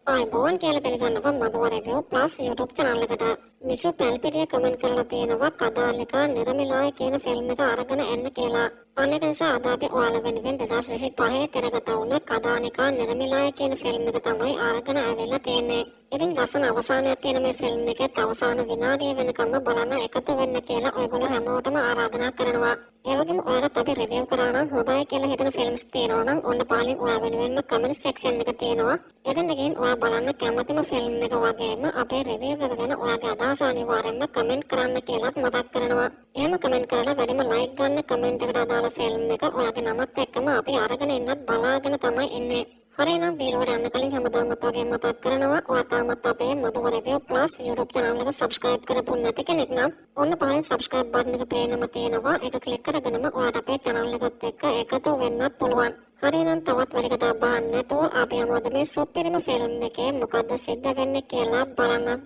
ආයිබෝන් කියලා පිළිගන්නවා මధుව review plus YouTube channel එකට. නිෂු පැල්පිටිය කමෙන්ට් කරලා තියෙනවා කදාලිකා නිර්මිලාය කියන ෆිල්ම් එක අරගෙන එන්න කියලා. අනේක නිසා අද අපි ඔයාලා වෙනුවෙන් 2025 තිරගත වුණ කදානිකා නිර්මිලාය කියන ෆිල්ම් එක තමයි අරගෙන ආවෙලා තියෙන්නේ. ඉතින් ලස්සන අවසානයක් තියෙන මේ ෆිල්ම් එකේ අවසාන විනාඩිය වෙනකම්ම බලන්න එකතු වෙන්න කියලා ඔයගොල්ලෝ හැමෝටම ආරාධනා කරනවා. ඒ වගේම ඔයාලට අපි රිවිව් කරා නම් හොඳයි කියලා හිතන ෆිල්ම්ස් තියෙනවා නම් ඔන්න පහලින් ඔයා වෙනුවෙන්ම කමෙන්ට් සෙක්ෂන් එක තියෙනවා. එතන ගිහින් ඔයා බලන්න කැමතිම ෆිල්ම් එක වගේම අපේ රිවිව් එක ගැන ඔයාගේ අදහස අනිවාර්යෙන්ම කමෙන්ට් කරන්න කියලා මතක් කරනවා. එහෙම කමෙන්ට් කරලා වැඩිම ලයික් ගන්න කමෙන්ට් එකට අදාළ ෆිල්ම් එක ඔයාගේ නමත් එක්කම අපි අරගෙන එන්නත් බලාගෙන තමයි එන්නේ. හරිනම් වීඩියෝට යන්න කලින් හැමදාමත් වගේ මතක් කරනවා ඔයා තාමත් අපේ මధుව රිවිව් ප්ලස් YouTube channel එක subscribe කරපු නැති කෙනෙක් නම් ඔන්න පහලින් subscribe button එක පේනම තියෙනවා ඒක ක්ලික් කරගෙනම ඔයාට අපේ channel එකත් එක්ක එකතු වෙන්නත් පුළුවන්. හරිනම් තවත් වැඩි කතා බහන්න නැතුව අපි අද මේ සුපිරිම ෆිල්ම් එකේ මොකද්ද සිද්ධ වෙන්නේ කියලා බලන්න.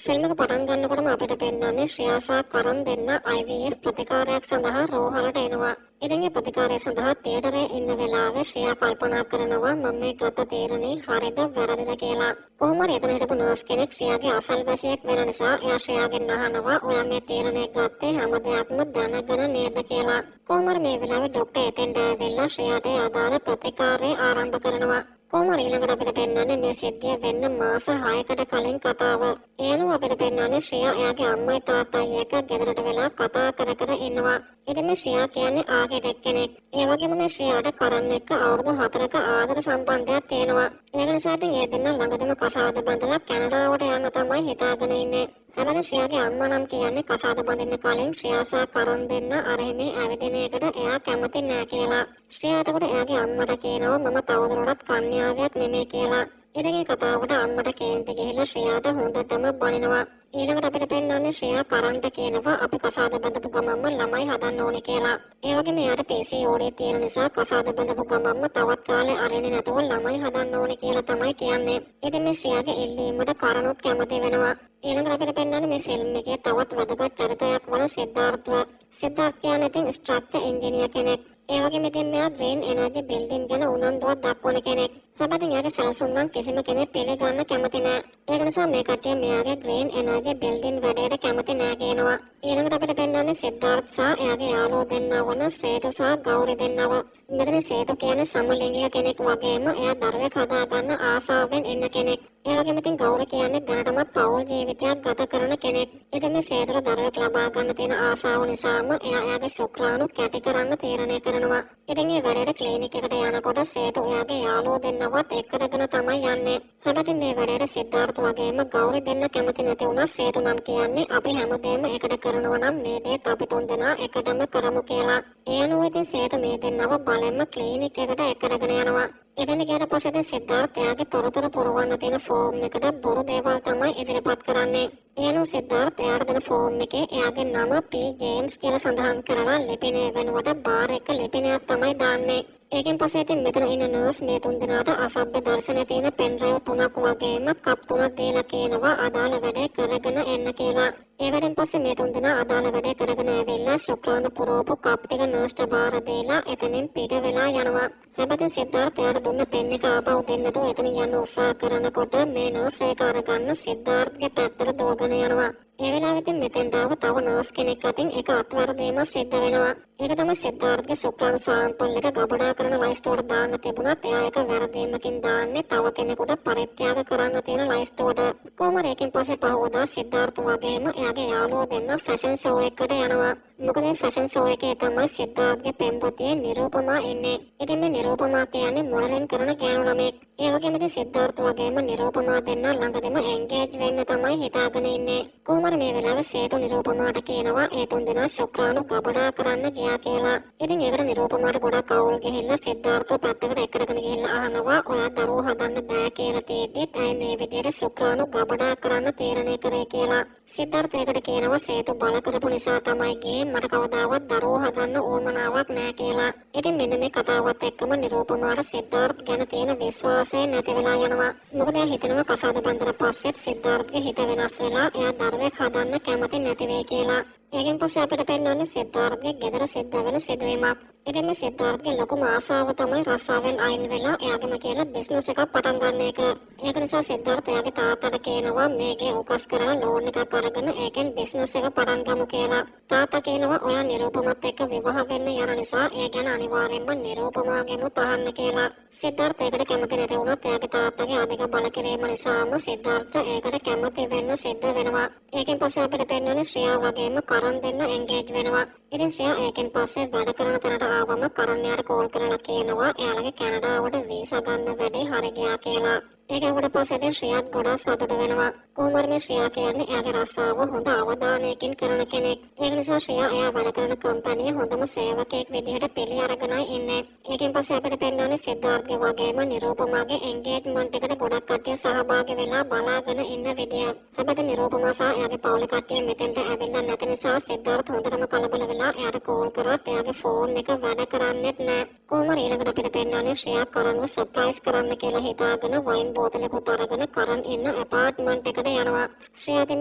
ෆිල්ම් එක පටන් ගන්නකොටම අපිට පෙන්නන්නේ ශ්‍රියා සහ කරන් දෙන්න IVF ප්‍රතිකාරයක් සඳහා රෝහලට එනවා. ඉතින් මේ ප්‍රතිකාරය සඳහා තියටරේ ඉන්න වෙලාවේ ශ්‍රියා කල්පනා කරනවා මම මේ ගත තීරණේ හරිද වැරදිද කියලා. කොහොම හරි එතන හිටපු නර්ස් කෙනෙක් ශ්‍රියාගේ අසල්වැසියෙක් වෙන නිසා එයා ශ්‍රියාගෙන් අහනවා ඔයා මේ තීරණය ගත්තේ හැම දෙයක්ම දැනගෙන නේද කියලා. කොහොම හරි මේ වෙලාවේ ડોක්ටර් එතෙන්ට ඇවිල්ලා ශ්‍රියාට අදාළ ප්‍රතිකාරය ආරම්භ කරනවා. කොහොම හරි ඊළඟට අපිට පෙන්වන්නේ මේ සිද්ධිය වෙන්න මාස 6කට කලින් කතාව. එයනුව අපිට පෙන්වන්නේ ශ්‍රියා එයාගේ අම්මයි තාත්තයි එක්ක ගෙදරට වෙලා කතා කර කර ඉන්නවා. ඉතින් මේ ශ්‍රියා කියන්නේ ආගෙඩෙක් කෙනෙක්. ඒ වගේම මේ ශ්‍රියාට කරන් එක්ක අවුරුදු 4ක ආදර සම්බන්ධයක් තියෙනවා. ඒක නිසා ඉතින් ඒ දෙන්නා ළඟදම කසාද බඳලා කැනඩාවට යන්න තමයි හිතාගෙන ඉන්නේ. හැබැයි ශ්‍රියාගේ අම්මා නම් කියන්නේ කසාද බඳින්න කලින් ශ්‍රියා සහ කරන් දෙන්න අරහෙමේ ඇවිදින එකට එයා කැමති නෑ කියලා. ශ්‍රියාට කොට එයාගේ අම්මට කියනවා මම තවදුරටත් කන්‍යාවක් නෙමෙයි කියලා. ඉතින් ඒ කතාවට අම්මට කේන්ති ගිහිල්ලා ශ්‍රියාට හොඳටම බනිනවා. ඊළඟට අපිට පෙන්වන්නේ ශ්‍රියා කරන්ට කියනවා අපි කසාද බඳපු ගමන්ම ළමයි හදන්න ඕනේ කියලා. ඒ වගේම එයාට PCOD තියෙන නිසා කසාද බඳපු ගමන්ම තවත් කාලේ අරින්නේ නැතුව ළමයි හදන්න ඕනේ කියලා තමයි කියන්නේ. ඉතින් මේ ශ්‍රියාගේ ඉල්ලීමට කරණොත් කැමති වෙනවා. ඊළඟට අපිට පෙන්වන්නේ මේ ෆිල්ම් එකේ තවත් වැදගත් චරිතයක් වන සිද්ධාර්ථව. සිද්ධාර්ථ කියන්නේ ඉතින් ස්ට්‍රක්චර් ඉංජිනේර් කෙනෙක්. ඒ වගේම ඉතින් මෙයා ග්‍රීන් එනර්ජි බිල්ඩින් ගැන උනන්දුවක් දක්වන කෙනෙක්. හැබැයි එයාගේ සැලසුම් නම් කිසිම කෙනෙක් පිළිගන්න කැමති නෑ. ඒක නිසා මේ කට්ටිය මෙයාගේ ග්‍රීන් එනර්ජි බිල්ඩින් වැඩේට කැමති නෑ කියනවා. ඊළඟට අපිට පෙන්වන්නේ සිද්ධාර්ථ සහ එයාගේ යාළුවෝ දෙන්නා වන සේතු සහ ගෞරි දෙන්නව. මෙතන සේතු කියන්නේ සමලිංගික කෙනෙක් වගේම එයා දරුවෙක් හදාගන්න ආසාවෙන් ඉන්න කෙනෙක්. ඒ වගේම ඉතින් ගෞරි කියන්නේ දැනටමත් පෞල් ජීවිතයක් ගත කරන කෙනෙක්. ඉතින් මේ සේතුට දරුවෙක් ලබා ගන්න තියෙන ආසාව නිසාම එයා එයාගේ ශුක්‍රාණු කැටි කරන්න තීරණය කරනවා. ඉතින් මේ වැඩේට ක්ලිනික් එකට යනකොට සේතු එයාගේ යාළුවෝ දෙන්නවත් එක්කගෙන තමයි යන්නේ. හැබැයි මේ වැඩේට සිද්ධාර්ථ වගේම ගෞරි දෙන්න කැමති නැති වුණා සේතු නම් කියන්නේ අපි හැමදේම එකට කරනවා නම් මේ දේත් අපි තුන්දෙනා එකටම කරමු කියලා. ඒ අනුව ඉතින් සේතු මේ දෙන්නව බලෙන්ම ක්ලිනික් එකට එක්කගෙන යනවා. එතන ගියාට පස්සේ දැන් සිද්ධාර්ථ එයාගේ තොරතුරු පුරවන්න තියෙන ෆෝම් එකට බොරු දේවල් තමයි ඉදිරිපත් කරන්නේ. එයනු සිද්ධාර්ථ එයාට දෙන ෆෝම් එකේ එයාගේ නම P ජේම්ස් කියලා සඳහන් කරලා ලිපිනය වෙනුවට බාර් එක ලිපිනයක් තමයි දාන්නේ. ඒකෙන් පස්සේ ඉතින් මෙතන ඉන්න නර්ස් මේ තුන් දෙනාට අසභ්‍ය දර්ශනය තියෙන පෙන් ඩ්‍රයිව් 3ක් වගේම කප් 3ක් දීලා කියනවා අදාළ වැඩේ කරගෙන එන්න කියලා. ඒ වැඩෙන් පස්සේ මේ තුන් දෙනා අදාළ වැඩේ කරගෙන ඇවිල්ලා ශුක්‍රාණු පුරවපු කප් ටික නර්ස්ට බාර දීලා එතනින් පිට වෙලා යනවා. හැබැයි සිද්ධාර්ථ එයාට දුන්න පෙන් එක ආපහු දෙන්න නැතුව එතනින් යන්න උත්සාහ කරනකොට මේ නර්ස් ඒක අරගන්න සිද්ධාර්ථගේ පැත්තට දුවගෙන යනවා. ඒ වෙලාවෙත් මෙතෙන්ට ආව තව නර්ස් කෙනෙක් අතින් එක අත්වැරදීමක් සිද්ධ වෙනවා. ඒක තමයි සිද්ධාර්ථගේ ශුක්‍රාණු සාම්පල් එක ගබඩා කරන ලයිස්තුවට දාන්න තිබුණත් එයා ඒක වැරදීමකින් දාන්නේ තව කෙනෙකුට පරිත්‍යාග කරන්න තියෙන ලයිස්තුවට. කොහොම හරි එකෙන් පස්සේ පහවදා සිද්ධාර්ථ වගේම එයාගේ යාළුවෝ දෙන්න ෆැෂන් ෂෝ එකකට යනවා. මොකද මේ ෆැෂන් ෂෝ එකේ තමයි සිද්ධාර්ථගේ පෙම්වතිය නිරූපමා ඉන්නේ. ඉතින් මේ නිරූපමා කියන්නේ මොඩලින් කරන ගෑනු ළමෙක්. ඒ වගේම ඉතින් සිද්ධාර්ථ වගේම නිරූපමා දෙන්න ළඟදීම එන්ගේජ් වෙන්න තමයි හිතාගෙන ඉන්නේ. කොහොම හරි මේ වෙලාවේ සේතු නිරූපමාට කියනවා ඒ තුන් දෙනා ශුක්‍රාණු ගබඩා කරන්න ගියා කියලා. ඉතින් ඒකට නිරූපමාට ගොඩක් අවුල් ගිහිල්ලා සිද්ධාර්ථ පැත්තකට එක්කගෙන ගිහිල්ලා අහනවා ඔයා දරුවෝ හදන්න බෑ කියලා තියෙද්දිත් ඇයි මේ විදියට ශුක්‍රාණු ගබඩා කරන්න තීරණය කරේ කියලා. සිද්ධාර්ථ ඒකට කියනවා සේතු බල කරපු නිසා තමයි ගියේ මට කවදාවත් දරුවෝ හදන්න උවමනාවක් නෑ කියලා. ඉතින් මෙන්න මේ කතාවත් එක්කම නිරූපමාට සිද්ධාර්ථ ගැන තියෙන විශ්වාසය නැති වෙලා යනවා. මොකද එයා හිතනවා කසාද බඳලා පස්සෙත් සිද්ධාර්ථගේ හිත වෙනස් වෙලා එයා දරුවෙක් හදන්න කැමති නැති වෙයි කියලා. ඒකෙන් පස්සේ අපිට පෙන්වන්නේ සිද්ධාර්ථගේ ගෙදර සිද්ධ වෙන සිදුවීමක්. ඉතින් මේ සිද්ධාර්ථගේ ලොකුම ආසාව තමයි රස්සාවෙන් අයින් වෙලා එයාගේම කියලා බිස්නස් එකක් පටන් ගන්න එක. ඒක නිසා සිද්ධාර්ථ එයාගේ තාත්තට කියනවා මේකේ උකස් කරලා ලෝන් එකක් අරගෙන ඒකෙන් බිස්නස් එක පටන් ගමු කියලා. තාත්තා කියනවා ඔයා නිරූපමත් එක්ක විවාහ වෙන්න යන නිසා ඒ ගැන අනිවාර්යෙන්ම නිරූපමාගෙමුත් අහන්න කියලා. සිද්ධාර්ථ ඒකට කැමති නැති වුණත් එයාගේ තාත්තගේ අධික බල කිරීම නිසාම සිද්ධාර්ථ ඒකට කැමති වෙන්න සිද්ධ වෙනවා. ඒකෙන් පස්සේ අපිට පෙන්වන්නේ ශ්‍රියා වගේම කරන් දෙන්න එන්ගේජ් වෙනවා. ඉතින් ශ්‍රියා ඒකෙන් පස්සේ වැඩ කරන තැනට ආවම කරන් යාට කෝල් කරලා කියනවා එයාලගේ කැනඩාවට වීසා ගන්න වැඩේ හරි ගියා කියලා. ඒකට පස්සේ ශ්‍රියාත් ගොඩාක් සතුටු වෙනවා. කොහොම හරි මේ ශ්‍රියා කියන්නේ එයාගේ රස්සාව හොඳ අවධානයකින් කරන කෙනෙක්. ඒක නිසා ශ්‍රියා එයා වැඩ කරන කම්පැනියේ හොඳම සේවකයෙක් විදිහට පිළි අරගෙනයි ඉන්නේ. ඒකෙන් පස්සේ අපිට පෙන්වන්නේ සිද්ධාර්ථගේ වගේම නිරූපමාගේ එන්ගේජ්මන්ට් එකට ගොඩක් කට්ටිය සහභාගී වෙලා බලාගෙන ඉන්න විදිය. හැබැයි නිරූපමා සහ එයාගේ පවුලේ කට්ටිය මෙතෙන්ට ඇවිල්ලා නැති නිසා සිද්ධාර්ථ හොඳටම කලබල වෙලා එයාට කෝල් කරත් එයාගේ ෆෝන් එක වැඩ කරන්නේත් නැහැ. කොහොම හරි ඊළඟට අපිට පෙන්වන්නේ ශ්‍රියා කරන්ව සර්ප්‍රයිස් කරන්න කියලා හිතාගෙන වයින් බෝතලයකට අරගෙන කරන් ඉන්න ඇපාර්ට්මන්ට් එකට යනවා. ශ්‍රියා ඉතින්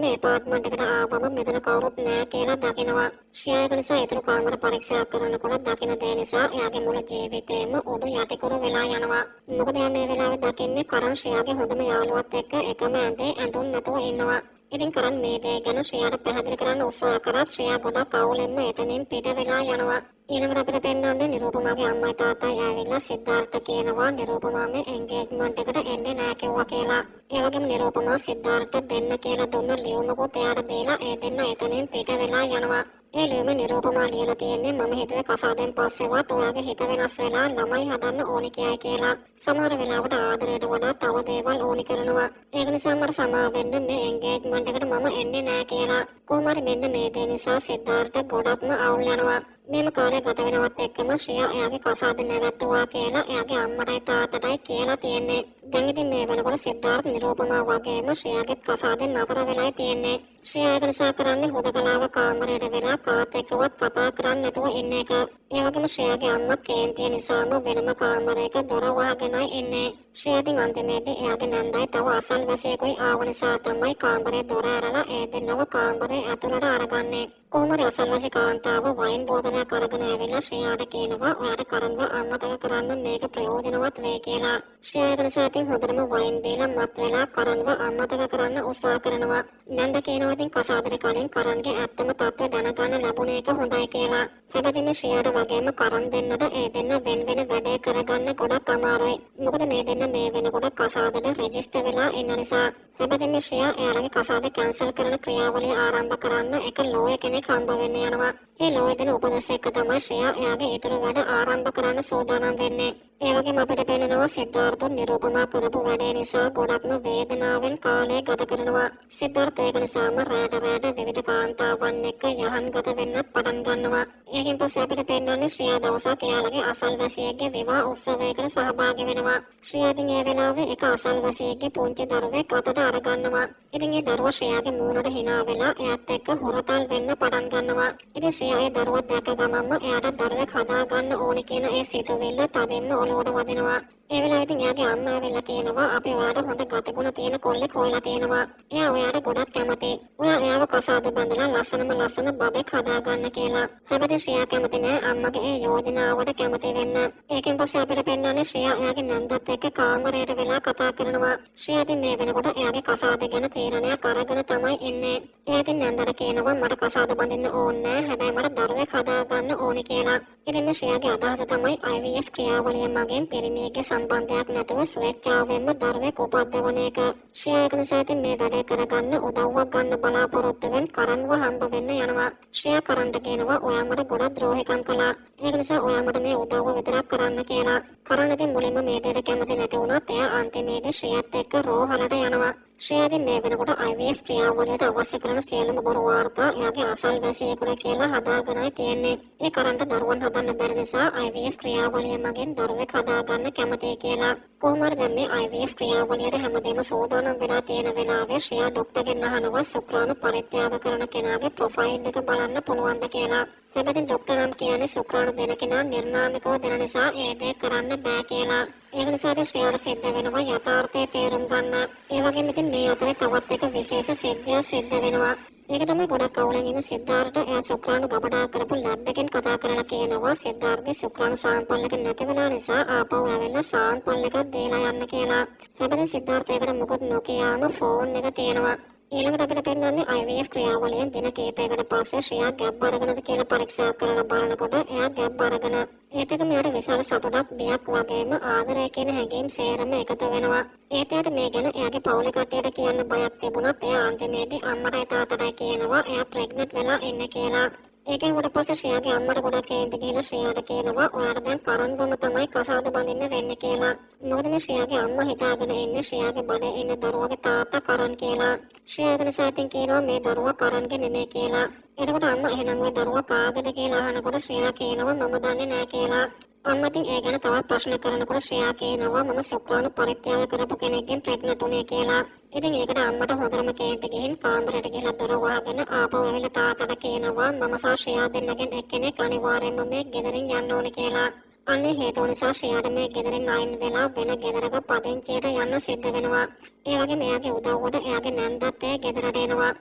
මේ ඇපාර්ට්මන්ට් එකට ආවම මෙතන කවුරුත් නැහැ කියලා දකිනවා. ශ්‍රියා ඒක නිසා ඊතර කාමර පරීක්ෂා කරනකොට දකින දේ නිසා එයාගේ මුළු ජීවිතේම උඩු යටිකුරු වෙලා යනවා. මොකද එයා මේ වෙලාවේ දකින්නේ කරන් ශ්‍රියාගේ හොඳම යාළුවත් එක්ක එකම ඇඳේ ඇඳුම් නැතුව ඉන්නවා. ඉතින් කරන් මේ දේ ගැන ශ්‍රියාට පැහැදිලි කරන්න උත්සාහ කරත් ශ්‍රියා ගොඩක් අවුලෙන්ම එතනින් පිට වෙලා යනවා. ඊළඟට අපිට පෙන්වන්නේ නිරූපමාගේ අම්මයි තාත්තයි ආවිල්ලා සිද්ධාර්ථ කියනවා නිරූපමා මේ එන්ගේජ්මන්ට් එකට එන්නේ නැහැ කිව්වා කියලා. ඒ වගේම නිරූපමා සිද්ධාර්ථ දෙන්න කියලා දුන්න ලියුමකුත් එයාට දීලා ඒ දෙන්න එතනින් පිට වෙලා යනවා. ඒ ලියුම නිරූපමා ලියලා තියෙන්නේ මම හිතුවේ කසාදෙන් පස්සෙවත් ඔයාගේ හිත වෙනස් වෙලා ළමයි හදන්න ඕනි කියයි කියලා. සමහර වෙලාවට ආදරයට වඩා තව දේවල් ඕනි කරනවා. ඒක නිසා මට සමා වෙන්න මේ එන්ගේජ්මන්ට් එකට මම එන්නේ නැහැ කියලා. කොහොම හරි මෙන්න මේ දේ නිසා සිද්ධාර්ථ ගොඩක්ම අවුල් යනවා. මේම කාලය ගත වෙනවත් එක්කම ශ්‍රියා එයාගේ කසාද නැවැත්තුවා කියලා එයාගේ අම්මටයි තාත්තටයි කියලා තියෙන්නේ. දැන් ඉතින් මේ වෙනකොට සිද්ධාර්ථ නිරූපමා වගේම ශ්‍රියාගේ කසාදෙන් නතර වෙලායි තියෙන්නේ. ශ්‍රියා ඒක නිසා කරන්නේ හුදකලාව කාමරයට වෙලා කාත් එක්කවත් කතා කරන්නේ නැතුව ඉන්න එක. ඒ වගේම ශ්‍රියාගේ අම්මා කේන්තිය නිසාම වෙනම කාමරයක දොර වහගෙනයි ඉන්නේ. ශ්‍රියා ඉතින් අන්තිමේදී එයාගේ නන්දයි තව අසල්වැසියෙකුයි ආව නිසා තමයි කාමරේ දොර ඇරලා ඒ දෙන්නව කාමරේ ඇතුළට අරගන්නේ. කොහොම හරි අසල්වැසි කාන්තාව වයින් බෝතලයක් අරගෙන ඇවිල්ලා ශ්‍රියාට කියනවා ඔයාට කරන්ව අමතක කරන්න මේක ප්‍රයෝජනවත් වෙයි කියලා. ශ්‍රියා ඒක නිසා ඉතින් හොඳටම වයින් බීලා මත් වෙලා කරන්ව අමතක කරන්න උත්සාහ කරනවා. නන්ද කියනවා ඉතින් කසාදට කලින් කරන්ගේ ඇත්තම තත්ත්වය දැනගන්න ලැබුණ එක හොඳයි කියලා. හැබැයි මේ ශ්‍රියාට වගේම කරන් දෙන්නට ඒ දෙන්න වෙන වෙන වැඩේ කරගන්න ගොඩක් අමාරුයි. මොකද මේ දෙන්න මේ වෙනකොට කසාදට රෙජිස්ටර් වෙලා ඉන්න නිසා. හැබැයි මේ ශ්‍රියා එයාලගේ කසාද කැන්සල් කරන ක්‍රියාවලිය ආරම්භ කරන්න එක ලෝය කෙනෙක් හම්බ වෙන්න යනවා. ඒ ලෝය දෙන උපදෙස් එක්ක තමයි ශ්‍රියා එයාගේ ඊතුරු වැඩ ආරම්භ කරන්න සූදානම් වෙන්නේ. ඒ වගේම අපිට පේනවා සිද්ධාර්ථ නිරූපමා කරපු වැඩේ නිසා ගොඩක්ම වේදනාවෙන් කාලය ගත කරනවා. සිද්ධාර්ථ ඒක නිසාම රැට විවිධ කාන්තාවන් එක්ක යහන් ගත වෙන්නත් පටන් ගන්නවා. ඒකෙන් පස්සේ අපිට පේන්නේ ශ්‍රියා දවසක් එයාලගේ අසල්වැසියෙක්ගේ විවාහ උත්සවයකට සහභාගී වෙනවා. ශ්‍රියා ඉතින් ඒ වෙලාවේ එක අසල්වැසියෙක්ගේ පුංචි දරුවෙක් අතට අරගන්නවා. ඉතින් ඒ දරුවා ශ්‍රියාගේ මූණට hina වෙලා එයාත් එක්ක හොරතල් වෙන්න පටන් ගන්නවා. ඉතින් ශ්‍රියා ඒ දරුවා දැක ගමන්ම එයාට දරුවෙක් හදා ගන්න ඕනේ කියන ඒ සිතුවිල්ල තදින්ම ඔලුවට වදිනවා. ඒ වෙලාවෙ ඉතින් එයාගේ අම්මා වෙලා කියනවා අපි ඔයාට හොඳ ගතිගුණ තියෙන කොල්ලෙක් හොයලා තියෙනවා. එයා ඔයාට ගොඩක් කැමතියි. ඔයා එයාව කසාද බඳලා ලස්සන බබෙක් හදා ගන්න කියලා. හැබැයි ශ්‍රියා කැමති නෑ අම්මගේ ඒ යෝජනාවට කැමති වෙන්න. ඒකෙන් පස්සේ අපිට පෙන්වන්නේ ශ්‍රියා එයාගේ නන්දත් එක්ක කාමරයට වෙලා කතා කරනවා. ශ්‍රියා ඉතින් මේ වෙනකොට එයාගේ කසාද ගැන තීරණයක් අරගෙන තමයි ඉන්නේ. එයා ඉතින් නන්දට කියනවා මට කසාද බඳින්න ඕනේ නෑ. හැබැයි මට දරුවෙක් හදා ගන්න ඕනේ කියලා. ඉතින් මේ ශ්‍රියාගේ අදහස තමයි IVF ක්‍රියාවලිය මගින් පිරිමියෙක්ගේ සම්බන්ධයක් නැතුව ස්වේච්ඡාවෙන්ම දරුවෙක් උපද්දවන එක. ශ්‍රියා ඒක නිසා ඉතින් මේ වැඩේ කරගන්න උදව්වක් ගන්න බලාපොරොත්තු වෙන කරන්ව හම්බ වෙන්න යනවා. ශ්‍රියා කරන්ට කියනවා ඔයා මට ගොඩක් ද්‍රෝහිකම් කළා. ඒක නිසා ඔයා මට මේ උදව්ව විතරක් කරන්න කියලා. කරන් ඉතින් මුලින්ම මේ දෙයට කැමති නැති වුණත් එයා අන්තිමේදී ශ්‍රියාත් එක්ක රෝහලට යනවා. ශ්‍රියා ඉතින් මේ වෙනකොට IVF ක්‍රියාවලියට අවශ්‍ය කරන සියලුම බොරු වාර්තා එයාගේ අසල්වැසියෙකුට කියලා හදාගෙනයි තියෙන්නේ. ඒ කරන්ට දරුවන් හදන්න බැරි නිසා IVF ක්‍රියාවලිය මගින් දරුවෙක් හදාගන්න කැමතියි කියලා. කොහොම හරි දැන් මේ IVF ක්‍රියාවලියට හැමදේම සූදානම් වෙලා තියෙන වෙලාවේ ශ්‍රියා ડોක්ටර්ගෙන් අහනවා ශුක්‍රාණු පරිත්‍යාග කරන කෙනාගේ ප්‍රොෆයිල් එක බලන්න පුළුවන්ද කියලා. හැබැයි ડોක්ටර් නම් කියන්නේ ශුක්‍රාණු දෙන කෙනා නිර්නාමිකව දෙන නිසා ඒ දේ කරන්න බෑ කියලා. ඒක නිසා ශ්‍රියාට සිද්ධ වෙනවා යථාර්ථය තේරුම් ගන්න. ඒ වගේම ඉතින් මේ අතරේ තවත් එක විශේෂ සිද්ධියක් සිද්ධ වෙනවා. ඒක තමයි ගොඩක් අවුලෙන් ඉන්න සිද්ධාර්ථට එයා ශුක්‍රාණු ගබඩා කරපු ලැබ් එකෙන් කතා කරලා කියනවා සිද්ධාර්ථගේ ශුක්‍රාණු සාම්පල් එක නැති වෙලා නිසා ආපහු ඇවිල්ලා සාම්පල් එකක් දීලා යන්න කියලා. හැබැයි සිද්ධාර්ථ ඒකට මොකද නොකියාම ෆෝන් එක තියෙනවා. ඊළඟට අපිට පෙන්නන්නේ IVF ක්‍රියාවලියෙන් දින කිහිපයකට පස්සේ ශ්‍රියා ගැබ් අරගෙනද කියලා පරීක්ෂා කරලා බලනකොට එයා ගැබ් අරගෙන ඒත් එක මෙයාට විශාල සතුටක් බියක් වගේම ආදරය කියන හැඟීම් සේරම එකතු වෙනවා. ඒත් එයාට මේ ගැන එයාගේ පවුලේ කට්ටියට කියන්න බයක් තිබුණත් එයා අන්තිමේදී අම්මටයි තාත්තටයි කියනවා එයා ප්‍රෙග්නන්ට් වෙලා ඉන්නේ කියලා. ඒකෙන් කොට පස්සේ ශ්‍රියාගේ අම්මට ගොඩක් කේන්ති ගිහලා ශ්‍රියාට කියනවා ඔයාට දැන් කරන්ගම තමයි කසාද බඳින්න වෙන්නේ කියලා. මොකද මේ ශ්‍රියාගේ අම්මා හිතාගෙන ඉන්නේ ශ්‍රියාගේ බඩේ ඉන්න දරුවගේ තාත්තා කරන් කියලා. ශ්‍රියාගේ නිසා ඉතින් කියනවා මේ දරුවා කරන්ගේ නෙමෙයි කියලා. එතකොට අම්මා එහෙනම් ওই දරුවා කාගේද කියලා අහනකොට ශ්‍රියා කියනවා මම දන්නේ නැහැ කියලා. අම්මා ඉතින් ඒ ගැන තවත් ප්‍රශ්න කරනකොට ශ්‍රියා කියනවා මම ශුක්‍රාණු පරිත්‍යාග කරපු කෙනෙක්ගෙන් ප්‍රෙග්නන්ට් උනේ කියලා. ඉතින් ඒකට අම්මට හොඳටම කේන්ති ගිහින් කාමරයට ගිහලා දොර වහගෙන ආපහු ඇවිල්ලා තාත්තට කියනවා මම සහ ශ්‍රියා දෙන්නගෙන් එක්කෙනෙක් අනිවාර්යයෙන්ම මේ ගෙදරින් යන්න ඕනේ කියලා. අන්නේ හේතුව නිසා ශ්‍රියාට මේ ගෙදරින් අයින් වෙලා වෙන ගෙදරක පදිංචියට යන්න සිද්ධ වෙනවා. ඒ වගේම එයාගේ උදව්වට එයාගේ නැන්දත් ඒ ගෙදරට එනවා.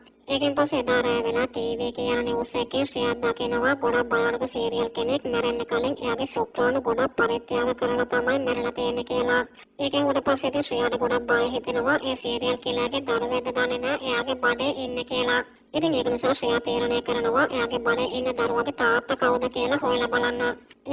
ඒකෙන් පස්සේ එදා රෑ වෙලා ටීවී එකේ යන නිවුස් එකේ ශ්‍රියා දකිනවා ගොඩක් භයානක සීරියල් කෙනෙක් මැරෙන්න කලින් එයාගේ ශුක්‍රාණු ගොඩක් පරිත්‍යාග කරලා තමයි මැරලා තියෙන්නේ කියලා. ඒකෙන් උඩ පස්සේ ඉතින් ශ්‍රියාට ගොඩක් බය හිතෙනවා ඒ සීරියල් කිලර්ගේ දරුවෙක්ද දන්නේ නැහැ එයාගේ බඩේ ඉන්නේ කියලා. ඉතින් ඒක නිසා ශ්‍රියා තීරණය කරනවා එයාගේ බඩේ ඉන්න දරුවගේ තාත්තා කවුද කියලා හොයලා බලන්න.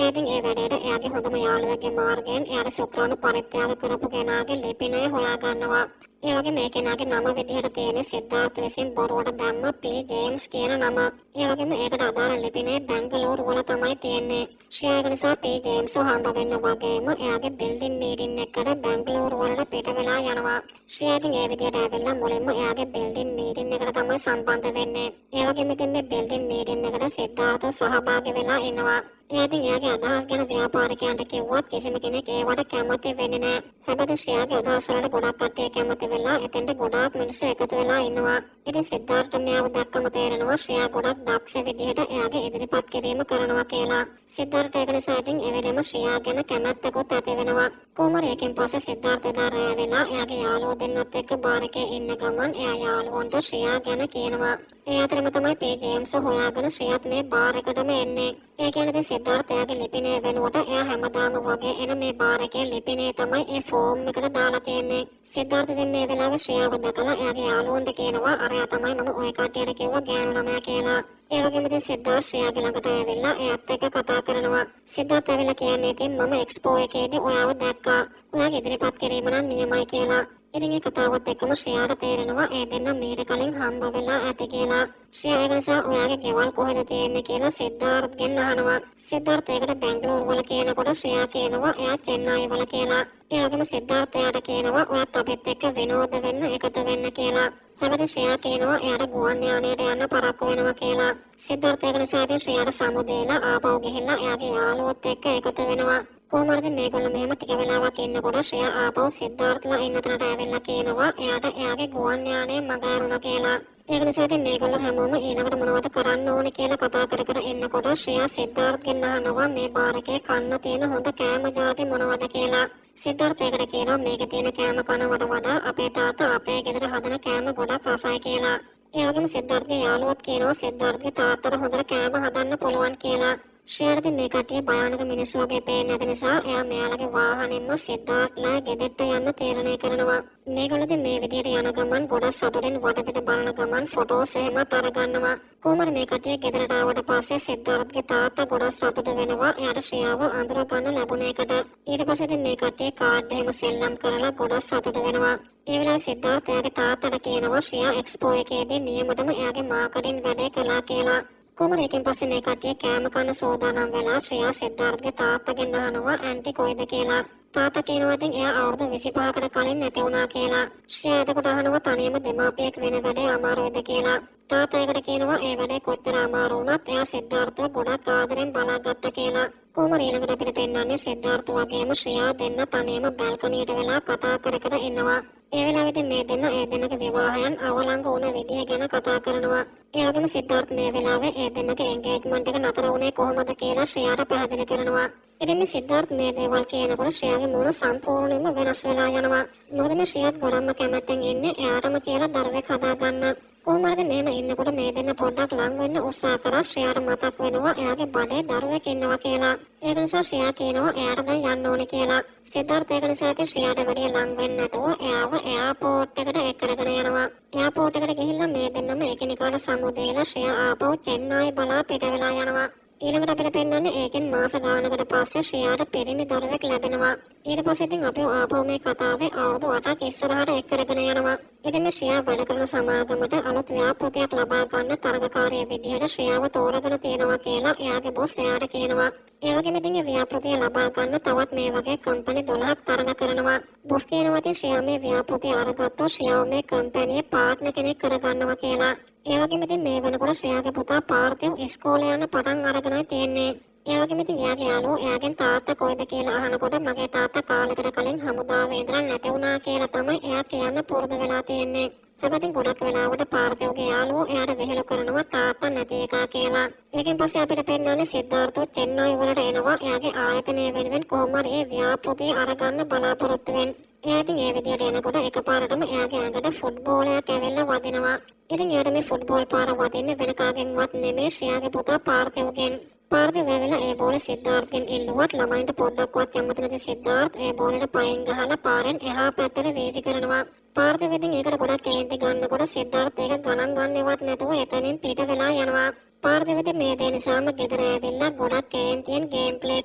ඉතින් ඒ වැඩේට එයාගේ හොඳම යාළුවෙක්ගේ මාර්ගයෙන් එයාට ශුක්‍රාණු පරිත්‍යාග කරපු කෙනාගේ ලිපිනය හොයා ගන්නවා. ඒ වගේ මේ කෙනාගේ නම විදිහට තියෙන සිද්ධාර්ථ විසින් බොරුවට දැම්ම පී ජේම්ස් කියන නම. ඒ වගේම ඒකට අදාළ ලිපිනේ බැංගලෝර වල තමයි තියෙන්නේ. ශ්‍රියා ඒක නිසා පී ජේම්ස් හම්බ වෙන්න වගේම එයාගේ බිල්ඩින් මීටින් එකකට බැංගලෝර වලට පිට වෙලා යනවා. ශ්‍රියා ඉතින් ඒ විදිහට ඇවිල්ලා මුලින්ම එයාගේ බිල්ඩින් මීටින් එකට තමයි සම්බන්ධ වෙන්නේ. ඒ වගේම ඉතින් මේ බිල්ඩින් මීටින් එකට සිද්ධාර්ථ සහභාගී වෙලා ඉනවා. ඉතින් එයාගේ අදහස් ගැන ව්‍යාපාරිකයන්ට කිව්වත් කිසිම කෙනෙක් ඒවට කැමති වෙන්නේ නැහැ. හැබැයි ශ්‍රියාගේ අදහස් වලට ගොඩක් කට්ටිය කැමති වෙලා එතෙන්ට ගොඩාක් මිනිස්සු එකතු වෙලා ඉන්නවා. ඉතින් සිද්ධාර්ථ මෙයාව දැක්කම තේරෙනවා ශ්‍රියා ගොඩක් දක්ෂ විදිහට එයාගේ ඉදිරිපත් කිරීම කරනවා කියලා. සිද්ධාර්ථ ඒක නිසා ඉතින් එවෙලෙම ශ්‍රියා ගැන කැමැත්තකුත් ඇති වෙනවා. කොහොමද ඒකෙන් පස්සේ සිද්ධාර්ථ එදා රෑ වෙලා එයාගේ යාළුවෝ දෙන්නත් එක්ක බාර් එකේ ඉන්න ගමන් එයා යාළුවන්ට ශ්‍රියා ගැන කියනවා. ඒ අතරම තමයි පී ජේම්ස් හොයාගෙන ශ්‍රියාත් මේ බාර් එකටම එන්නේ. ඒ කියන්නේ සිද්ධාර්ථ එයාගේ ලිපිනේ වෙනුවට එයා හැමදාම වගේ එන මේ බාර් එකේ ලිපිනේ තමයි ඒ ෆෝම් එකට දාලා තියෙන්නේ. සිද්ධාර්ථ ඉතින් මේ වෙලාවේ ශ්‍රියාව දැකලා එයාගේ යාළුවන්ට කියනවා අරයා තමයි මම ওই කට්ටියට කිව්වා ගෑනු ළමයා කියලා. ඒ වගේම ඉතින් සිද්ධාර්ථ ශ්‍රියාගේ ළඟට ඇවිල්ලා එයාත් එක්ක කතා කරනවා. සිද්ධාර්ථ ඇවිල්ලා කියන්නේ ඉතින් මම එක්ස්පෝ එකේදී ඔයාව දැක්කා. ඔයාගේ ඉදිරිපත් කිරීම නම් නියමයි කියලා. ඉතින් ඒ කතාවත් එක්කම ශ්‍රියාට තේරෙනවා ඒ දෙන්න මීට කලින් හම්බ වෙලා ඇති කියලා. ශ්‍රියා ඒක නිසා ඔයාගේ ගෙවල් කොහෙද තියෙන්නේ කියලා සිද්ධාර්ථගෙන් අහනවා. සිද්ධාර්ථ ඒකට බැංගලෝර වල කියනකොට ශ්‍රියා කියනවා එයා චෙන්නයි වල කියලා. ඒ වගේම සිද්ධාර්ථ එයාට කියනවා ඔයත් අපිත් එක්ක විනෝද වෙන්න එකතු වෙන්න කියලා. හැබැයි ශ්‍රියා කියනවා එයාට ගුවන් යානයට යන්න පරක්කු වෙනවා කියලා. සිද්ධාර්ථ ඒක නිසා ඉතින් ශ්‍රියාට සමුදේලා ආපහු ගිහිල්ලා එයාගේ යාළුවොත් එක්ක එකතු වෙනවා. කොහොමද මේගොල්ලෝ මෙහෙම ටික වෙලාවක් ඉන්නකොට ශ්‍රියා ආපහු සිද්ධාර්ථලා ඉන්න තැනට ඇවිල්ලා කියනවා එයාට එයාගේ ගුවන් යානය මගහැරුණා කියලා. ඒක නිසා ඉතින් මේගොල්ලෝ හැමෝම ඊළඟට මොනවද කරන්න ඕනේ කියලා කතා කර කර ඉන්නකොට ශ්‍රියා සිද්ධාර්ථගෙන් අහනවා මේ බාර් එකේ කන්න තියෙන හොඳ කෑම ಜಾති මොනවද කියලා. සිද්ධාර්ථ ඒකට කියනවා මේකේ තියෙන කෑම කනවට වඩා අපේ තාත්තා අපේ ගෙදර හදන කෑම ගොඩක් රසයි කියලා. ඒ වගේම සිද්ධාර්ථගේ යාළුවොත් කියනවා සිද්ධාර්ථගේ තාත්තට හොඳට කෑම හදන්න පුළුවන් කියලා. ශ්‍රියාට මේ කට්ටිය භයානක මිනිස්සු වගේ පේන්නේ නැති නිසා එයා මෙයාලගේ වාහනයෙන්ම සිද්ධාර්ථලා ගෙදරට යන්න තීරණය කරනවා. මේගොල්ලෝ මේ විදිහට යන ගමන් ගොඩක් සතුටින් වටපිට බලන ගමන් ෆොටෝස් එහෙමත් අරගන්නවා. කොහොමද මේ කට්ටිය ගෙදරට ආවට පස්සේ සිද්ධාර්ථගේ තාත්තා ගොඩක් සතුට වෙනවා එයාට ශ්‍රියාව අඳුර ගන්න ලැබුණ එකට. ඊට පස්සේ ඉතින් මේ කට්ටිය කාඩ් එහෙම සෙල්ලම් කරලා ගොඩක් සතුට වෙනවා. ඒ වෙලාවේ සිද්ධාර්ථ එයාගේ තාත්තට කියනවා ශ්‍රියා එක්ස්පෝ එකේදී නියමටම එයාගේ මාකටින් වැඩේ කළා කියලා. කොහොමද එකෙන් පස්සේ මේ කට්ටිය කෑම කන සෝදානම් වෙලා ශ්‍රියා සිද්ධාර්ථගේ තාත්තගෙන් අහනවා ඇන්ටි කොයිද කියලා. තාත්තා කියනවා ඉතින් එයා අවුරුදු 25කට කලින් නැති වුණා කියලා. ශ්‍රියා එතකොට අහනවා තනියම දෙමාපියෙක් වෙන වැඩේ අමාරුයිද කියලා. තාත්තා ඒකට කියනවා ඒ වැඩේ කොච්චර අමාරු වුණත් එයා සිද්ධාර්ථව ගොඩක් ආදරෙන් බලාගත්තා කියලා. කොහොමද ඊළඟට අපිට පෙන්වන්නේ සිද්ධාර්ථ වගේම ශ්‍රියා දෙන්න තනියම බල්කනියට වෙලා කතා කර කර ඉන්නවා. ඒ වෙලාවෙදී මේ දෙන්න ඒ දෙන්නගේ විවාහයන් අවලංගු වුණ විදිය ගැන කතා කරනවා. ඒ වගේම සිද්ධාර්ථ මේ වෙලාවේ ඒ දෙන්නගේ එන්ගේජ්මන්ට් එක නතර වුණේ කොහොමද කියලා ශ්‍රියාට පැහැදිලි කරනවා. ඉතින් මේ සිද්ධාර්ථ මේ දේවල් කියනකොට ශ්‍රියාගේ මූණ සම්පූර්ණයෙන්ම වෙනස් වෙලා යනවා. මොකද මේ ශ්‍රියාත් ගොඩක්ම කැමැත්තෙන් ඉන්නේ එයාටම කියලා දරුවෙක් හදාගන්න. කොහොම හරි මෙහෙම ඉන්නකොට මේ දෙන්න පොඩ්ඩක් ලං වෙන්න උත්සාහ කරා ශ්‍රේයාට මතක් වෙනවා එයාගේ බඩේ දරුවෙක් ඉන්නවා කියලා. ඒක නිසා ශ්‍රේයා කියනවා එයාට දැන් යන්න ඕනේ කියලා. සිද්ධාර්ථ ඒක නිසා ඉතින් ශ්‍රේයාට වැඩිය ලං වෙන්නේ නැතුව එයාව එයාපෝට් එකට එක් කරගෙන යනවා. එයාපෝට් එකට ගිහිල්ලා මේ දෙන්නම එකිනෙකාට සමුදේලා ශ්‍රේයා ආපහු චෙන්නයි බලා පිට වෙලා යනවා. ඊළඟට අපිට පෙන්වන්නේ ඒකෙන් මාස ගානකට පස්සේ ශ්‍රේයාට පිරිමි දරුවෙක් ලැබෙනවා. ඊට පස්සේ ඉතින් අපි ආපහු මේ කතාවේ අවුරුදු 8ක් ඉස්සරහට එක් කරගෙන යනවා. ඉතින් මේ ශ්‍රේයා වැඩ කරන සමාගමට අලුත් ව්‍යාපෘතියක් ලබා ගන්න තරගකාරිය විදිහට ශ්‍රේයාව තෝරගෙන තියෙනවා කියලා එයාගේ බොස් එයාට කියනවා. ඒ වගේම ඉතින් මේ ව්‍යාපෘතිය ලබා ගන්න තවත් මේ වගේ කම්පැනි 12ක් තරග කරනවා. බොස් කියනවා ඉතින් ශ්‍රේයා මේ ව්‍යාපෘතිය අරගත්තොත් ශ්‍රේයාව මේ කම්පැනියේ පාර්ට්නර් කෙනෙක් කරගන්නවා කියලා. ඒ වගේම ඉතින් මේ වෙනකොට ශ්‍රේයාගේ පුතා පාර්ථිව් ඉස්කෝලේ යන පටන් අරගෙනයි තියෙන්නේ. ඒ වගේම ඉතින් එයාගේ යාළුවෝ එයාගෙන් තාත්තා කොයිද කියලා අහනකොට මගේ තාත්තා කාලෙකට කලින් හමුදාවේ ඉඳලා නැති වුණා කියලා තමයි එයා කියන්න පුරුදු වෙලා තියෙන්නේ. හැබැයි ගොඩක් වෙලාවට පාර්ථිව්ගේ යාළුවෝ එයාට වෙහෙළු කරනවා තාත්තා නැති එකා කියලා. ඒකෙන් පස්සේ අපිට පෙන්වන්නේ සිද්ධාර්ථෝ චෙන්නයි වලට එනවා එයාගේ ආයතනය වෙනුවෙන් කොහොම හරි ඒ ව්‍යාපෘතිය අරගන්න බලාපොරොත්තු වෙන්නේ. එයා ඉතින් ඒ විදියට එනකොට එකපාරටම එයාගේ ඇඟට ෆුට්බෝලයක් ඇවිල්ලා වදිනවා. ඉතින් එයාට මේ ෆුට්බෝල් පාර වදින්නේ වෙන කාගෙන්වත් නෙමෙයි ශ්‍රේයාගේ පුතා පාර්ථිව්ගෙන්. පාර්ථිව් ඇවිල්ලා ඒ බෝලේ සිද්ධාර්ථගෙන් ඉල්ලුවත් ළමයින්ට පොඩ්ඩක්වත් කැමති නැති සිද්ධාර්ථ ඒ බෝලෙට පයින් ගහලා පාරෙන් එහා පැත්තට වීසි කරනවා. පාර්ථිව් ඉතින් ඒකට ගොඩක් කේන්ති ගන්නකොට සිද්ධාර්ථ ඒක ගණන් ගන්නවත් නැතුව එතනින් පිට වෙලා යනවා. පාර්ථිව් ඉතින් මේ දේ නිසාම ගෙදර ඇවිල්ලා ගොඩක් කේන්තියෙන් ගේම් ප්ලේ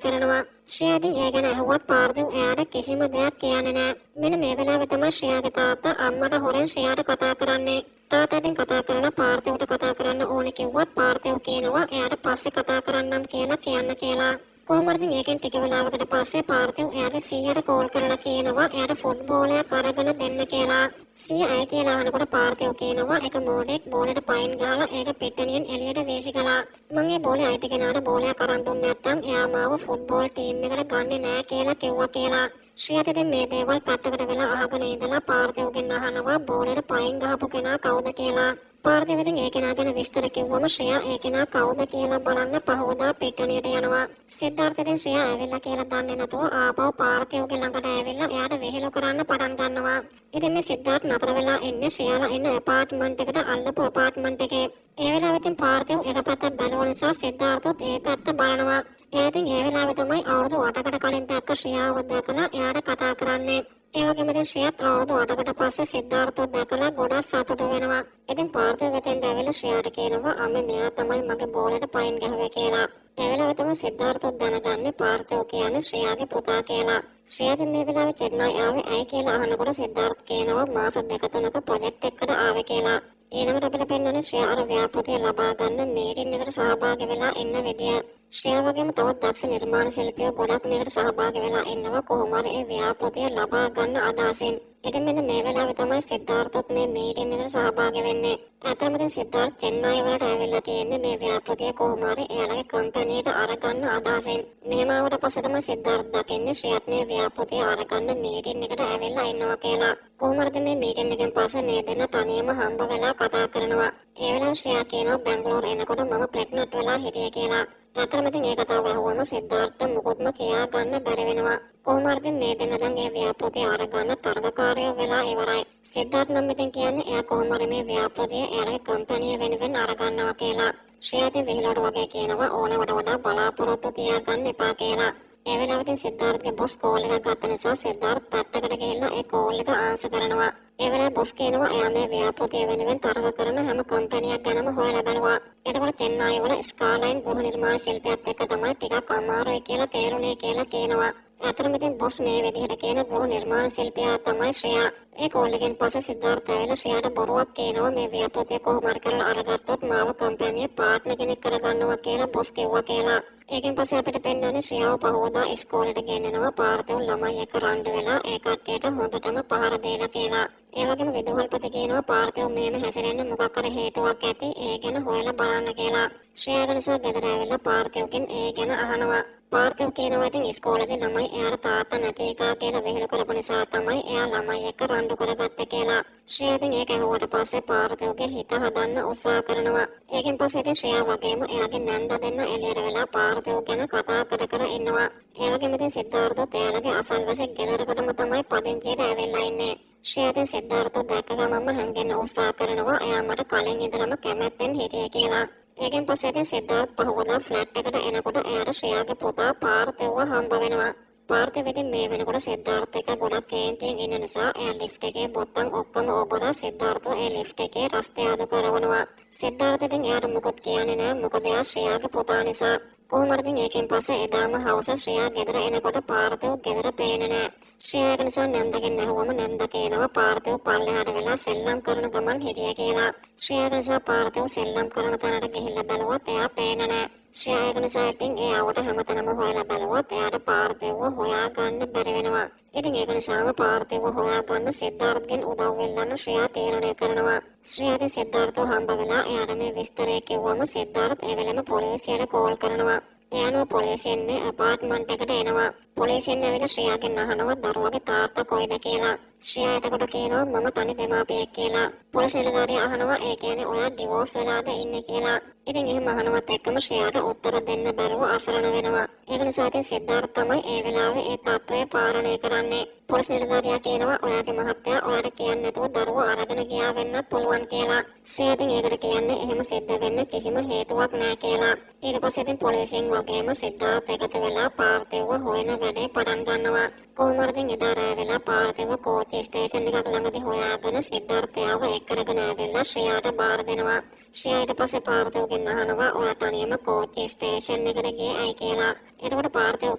කරනවා. ශ්‍රේයා ඉතින් ඒ ගැන අහුවත් පාර්ථිව් එයාට කිසිම දෙයක් කියන්නේ නැහැ. මෙන්න මේ වෙලාවේ තමයි ශ්‍රේයාගේ තාත්තා අම්මට හොරෙන් ශ්‍රේයාට කතා කරන්නේ. තාත්තා ඉතින් කතා කරලා පාර්ථිව්ට කතා කරන්න ඕනේ කිව්වත් පාර්ථිව් කියනවා එයාට පස්සේ කතා කරන්නම් කියලා. කොහොම හරි ඒකෙන් ටික වෙලාවකට පස්සේ පාර්ථිව් එයාගේ සීයාට කෝල් කරලා කියනවා එයාට ෆුට්බෝලයක් අරගෙන දෙන්න කියලා. සීයා අය කියලා අහනකොට පාර්ථිව් කියනවා එක මෝඩෙක් බෝලෙට පයින් ගහලා ඒක පිට්ටනියෙන් එළියට වීසි කළා. මම ඒ බෝලේ අයිති කෙනාට බෝලයක් අරන් දුන්නේ නැත්නම් එයා මාව ෆුට්බෝල් ටීම් එකට ගන්නෙ නෑ කියලා කිව්වා කියලා. ශ්‍රේයාත් ඉතින් මේ දේවල් පැත්තකට වෙලා අහගෙන ඉඳලා පාර්ථිව්ගෙන් අහනවා බෝලෙට පයින් ගහපු කෙනා කවුද කියලා. පාර්ථිව් ඉතින් ඒ කෙනා ගැන විස්තර කිව්වම ශ්‍රේයා ඒ කෙනා කවුද කියලා බලන්න පහවදා පිට්ටනියට යනවා. සිද්ධාර්ථ ඉතින් ශ්‍රේයා ඇවිල්ලා කියලා දන්නේ නැතුව ආපහු පාර්ථිව්ගේ ළඟට ඇවිල්ලා එයාට වෙහෙළු කරන්න පටන් ගන්නවා. ඉතින් මේ සිද්ධාර්ථ නතර වෙලා ඉන්නේ ශ්‍රේයාලා ඉන්න ඇපාර්ට්මන්ට් එකට අල්ලපු ඇපාර්ට්මන්ට් එකේ. ඒ වෙලාවෙ ඉතින් පාර්ථිව් එක පැත්තක් බැලුව නිසා සිද්ධාර්ථත් ඒ පැත්ත බලනවා. එයා ඉතින් ඒ වෙලාවෙ තමයි අවුරුදු 8කට කලින් දැක්ක ශ්‍රේයාව දැකලා එයාට කතා කරන්නේ. ඒ වගේම ඉතින් ශ්‍රේයාත් අවුරුදු 8කට පස්සේ සිද්ධාර්ථව දැකලා ගොඩක් සතුටු වෙනවා. ඉතින් පාර්ථිව් වෙතෙන්ට ඇවිල්ලා ශ්‍රේයාට කියනවා අම්මේ මෙයා තමයි මගේ බෝලෙට පයින් ගැහුවේ කියලා. ඒ වෙලාවෙ තමයි සිද්ධාර්ථව දැනගන්නේ පාර්ථිව් කියන්නේ ශ්‍රේයාගේ පුතා කියලා. ශ්‍රේයා මේ වෙලාවේ චෙන්නයි ආවේ ඇයි කියලා අහනකොට සිද්ධාර්ථ කියනවා මාස 2-3ක ප්‍රොජෙක්ට් එකකට ආවේ කියලා. ඊළඟට අපිට පෙන්වන්නේ ශ්‍රේයා අර ව්‍යාපෘතිය ලබා ගන්න මීටින් එකට සහභාගී වෙලා ඉන්න විදිය. ශ්‍රේයා වගේම තවත් දක්ෂ නිර්මාණ ශිල්පියෝ ගොඩක් මේකට සහභාගී වෙලා ඉන්නවා කොහොම හරි ඒ ව්‍යාපෘතිය ලබා ගන්න අදහසින්. ඉතින් මෙන්න මේ වෙලාවේ තමයි සිද්ධාර්ථත් මේ මීටින් එකට සහභාගී වෙන්නේ. අතරම ඉතින් සිද්ධාර්ථ චෙන්නයි වලට ඇවිල්ලා තියෙන්නේ මේ ව්‍යාපෘතිය කොහොම හරි එයාලගේ කම්පැනියට අරගන්න අදහසින්. මෙහෙම ආවට පස්සේ තමයි සිද්ධාර්ථ දකින්නේ ශ්‍රේයාත් මේ ව්‍යාපෘතිය අරගන්න මීටින් එකට ඇවිල්ලා ඉන්නවා කියලා. කොහොම හරි මේ මීටින් එකෙන් පස්සේ මේ දෙන්න තනියම හම්බ වෙලා කතා කරනවා. ඒ වෙලාවේ ශ්‍රේයා කියනවා බැංගලෝර එනකොට මම ප්‍රෙග්නන්ට් වෙලා හිටියේ කියලා. අතරම ඉතින් ඒ කතාව අහුවම සිද්ධාර්ථ මුකුත්ම කියා ගන්න බැරි වෙනවා. කොහොම හරි මේ දෙන්න දැන් ඒ ව්‍යාපෘතිය අරගන්න තරගකාරයෝ වෙලා ඉවරයි. සිද්ධාර්ථ නම් ඉතින් කියන්නේ එයා කොහොම හරි මේ ව්‍යාපෘතිය එයාගේ කම්පැනි වෙනුවෙන් අරගන්නවා කියලා. ශ්‍රේයා ඉතින් විහිළුවට වගේ කියනවා ඕනවට වඩා බලාපොරොත්තු තියාගන්න එපා කියලා. ඒ වෙලාවට සිද්ධාර්ථගේ බොස් කෝල් එකක් ගත්ත නිසා සිද්ධාර්ථ පැත්තකට ගිහිල්ලා ඒ කෝල් එක ආන්සර් කරනවා. ඒ වෙලාවේ බොස් කියනවා එයා මේ ව්‍යාපෘතිය වෙනුවෙන් තරග කරන හැම කම්පැනියක් ගැනම හොයලා බලනවා. එතකොට චෙන්නයි වල ස්කාලයින් ගෘහ නිර්මාණ ශිල්පියෙක් එක්ක තමයි ටිකක් අමාරුයි කියලා තේරුණේ කියලා කියනවා. අතරම ඉතින් බොස් මේ විදිහට කියන ගෘහ නිර්මාණ ශිල්පියා තමයි ශ්‍රේයා. ඒ කෝල් එකෙන් පස්සේ සිද්ධාර්ථ ඇවිල්ලා ශ්‍රේයාට බොරුවක් කියනවා මේ ව්‍යාපෘතිය කොහොම හරි කරලා අරගත්තොත් මාව කම්පැනියේ පාර්ට්නර් කෙනෙක් කරගන්නවා කියලා බොස් කිව්වා කියලා. ඒකෙන් පස්සේ අපිට පෙන්වන්නේ ශ්‍රේයාව පහවදා ඉස්කෝලේට ගෙන්නනවා පාර්ථිව් ළමයි එක්ක රණ්ඩු වෙලා ඒ කට්ටියට හොඳටම පහර දීලා කියලා. ඒ වගේම විදුහල්පති කියනවා පාර්ථිව් මෙහෙම හැසිරෙන්න මොකක් හරි හේතුවක් ඇති ඒ ගැන හොයලා බලන්න කියලා. ශ්‍රේයාගේ නිසා ගෙදර ඇවිල්ලා පාර්ථිව්ගෙන් ඒ ගැන අහනවා. පාර්ථිව් කියනවා ඉතින් ඉස්කෝලේදී ළමයි එයාට තාත්තා නැති එකා කියලා වෙහෙල කරපු නිසා තමයි එයා ළමයි එක්ක රණ්ඩු කරගත්තේ කියලා. ශ්‍රේයා ඉතින් ඒක ඇහුවට පස්සේ පාර්ථිව්ගේ හිත හදන්න උත්සාහ කරනවා. ඒකෙන් පස්සේ ඉතින් ශ්‍රේයා වගේම එයාගේ නැන්දා දෙන්න එළියට වෙලා පාර්ථිව් ගැන කතා කර ඉන්නවා. ඒ වගේම ඉතින් සිද්ධාර්ථත් එයාලගේ අසල්වැසි ගෙදරකටම තමයි පදිංචියට ඇවිල්ලා ඉන්නේ. ශ්‍රේයා සිද්ධාර්ථ දැක ගමන්ම හැංගෙන්න උත්සාහ කරනවා එයා මට කලින් ඉඳලම කැමැත්තෙන් හිටියේ කියලා. ඒකෙන් පස්සේ ඉතින් සිද්ධාර්ථ පහුවදා ෆ්ලැට් එකට එනකොට එයාට ශ්‍රේයාගේ පුතා පාර්ථිවව හම්බ වෙනවා. පාර්ථිව ඉතින් මේ වෙනකොට සිද්ධාර්ථ එක ගොඩක් කේන්තියෙන් ඉන්න නිසා එයා ලිෆ්ට් එකේ බොත්තම් ඔක්කොම ඔබලා සිද්ධාර්ථව ඒ ලිෆ්ට් එකේ රස්තය අඩු කරවනවා. සිද්ධාර්ථ ඉතින් එයාට මොකොත් කියන්නේ නෑ මොකද එයා ශ්‍රේයාගේ පුතා නිසා. කොහොම හරි ඒකෙන් පස්සේ එදාම හවස ශ්‍රේයා ගෙදර එනකොට පාර්ථිව ගෙදර පේන්නේ නෑ. ශ්‍රේයා එක නිසා නැන්දගෙන් ඇහුවම නැන්ද කියනවා පාර්ථිව පල්ලෙහාට වෙලා සෙල්ලම් කරන ගමන් හිටිය කියලා. ශ්‍රේයා නිසා පාර්ථිව සෙල්ලම් කරන තැනට ගිහිල්ලා බලුවත් එයා පේන්නේ නෑ. ශ්‍රේයා එක නිසා ඉතින් එයාට හැමතැනම හොයලා බලුවත් එයාට පාර්ථිවව හොයාගන්න බැරි වෙනවා. ඉතින් ඒක නිසාම පාර්ථිවව හොයාගන්න සිද්ධාර්ථගෙන් උදව් වෙල්ලන්න ශ්‍රේයා තීරණය කරනවා. ශ්‍රේයාට සිද්ධාර්ථව හම්බ වෙලා එයාට මේ විස්තරය කිව්වම සිද්ධාර්ථ ඒ වෙලෙම පොලිසියට කෝල් කරනවා. එයානෝ පොලිසියෙන් මේ ඇපාර්ට්මන්ට් එකට එනවා. පොලිසියෙන් ඇවිල්ලා ශ්‍රේයාගෙන් අහනවා දරුවගේ තාත්තා කොයිද කියලා. ශ්‍රේයා එතකොට කියනවා මම තනි දෙමාපියෙක් කියලා. පොලිස් නිලධාරියා අහනවා ඒ කියන්නේ ඔයා ඩිවෝස් වෙලාද ඉන්නේ කියලා. ඉතින් එහෙම අහනවත් එක්කම ශ්‍රේයාට උත්තර දෙන්න බැරුව අසරණ වෙනවා. ඒක නිසා ඉතින් සිද්ධාර්ථ තමයි ඒ වෙලාවේ ඒ තත්ත්වය පාලනය කරන්නේ. පොලිස් නිලධාරියා කියනවා ඔයාගේ මහත්තයා ඔයාට කියන්නේ නැතුව දරුවෝ අරගෙන ගියා වෙන්නත් පුළුවන් කියලා. ශ්‍රේයා ඉතින් ඒකට කියන්නේ එහෙම සිද්ධ වෙන්න කිසිම හේතුවක් නැහැ කියලා. ඊට පස්සේ ඉතින් පොලිසියෙන් වගේම සිද්ධාර්ථ එකතු වෙලා පාර්ථිවව හොයන වැඩේ පටන් ගන්නවා. කොහොම හරි එදා රෑ වෙලා පාර්ථිව කෝච්චි ස්ටේෂන් එකක් ළඟදී හොයාගෙන සිද්ධාර්ථයව එක්කරගෙන ආවෙලා ශ්‍රේයාට බාර දෙනවා. ශ්‍රේයා ඊට පස්සේ පාර්ථිවගෙන් අහනවා ඔයා තනියම කෝච්චි ස්ටේෂන් එකට ගියේ ඇයි කියලා. එතකොට පාර්ථිව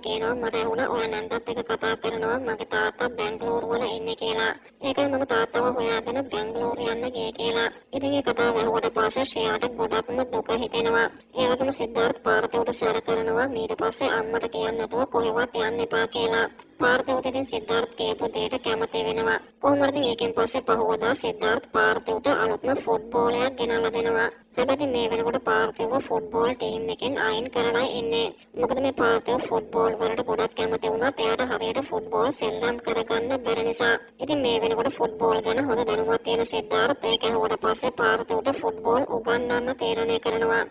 කියනවා මට ඇහුණා ඔයා නැන්දත් එක්ක කතා කරනවා මගේ තාත්තා බැංගලෝර වල ඉන්නේ කියලා. ඒකයි මම තාත්තව හොයාගෙන බැංගලෝර යන්න ගියේ කියලා. ඉතින් ඒ කතාව ඇහුවට පස්සේ ශ්‍රේයාට ගොඩක්ම දුක හිතෙනවා. ඒ වගේම සිද්ධාර්ථ පාර්ථිවට සැර කරනවා ඊට පස්සේ අම්මට කියන්න නැතුව කොහෙවත් යන්න එපා කියලා. පාර්ථිව ඉතින් සිද්ධාර්ථ කියපු දෙයට කැමති වෙනවා. කොහොම හරි ඒකෙන් පස්සේ පහුවදා සිද්ධාර්ථ පාර්ථිවට අලුත්ම ෆුට්බෝලයක් ගෙනල්ලා දෙනවා. හැබැයි මේ වෙනකොට පාර්ථිව ෆුට්බෝල් ටීම් එකෙන් අයින් කරලා ඉන්නේ. මොකද මේ පාර්ථිව ෆුට්බෝල් වලට ගොඩක් කැමති වුණත් එයාට හරියට ෆුට්බෝල් සෙල්ලම් කරගන්න බැරි නිසා. ඉතින් මේ වෙනකොට ෆුට්බෝල් ගැන හොඳ දැනුමක් තියෙන සිද්ධාර්ථ ඒක ඇහුවට පස්සේ පාර්ථිවට ෆුට්බෝල් උගන්වන්න තීරණය කරනවා.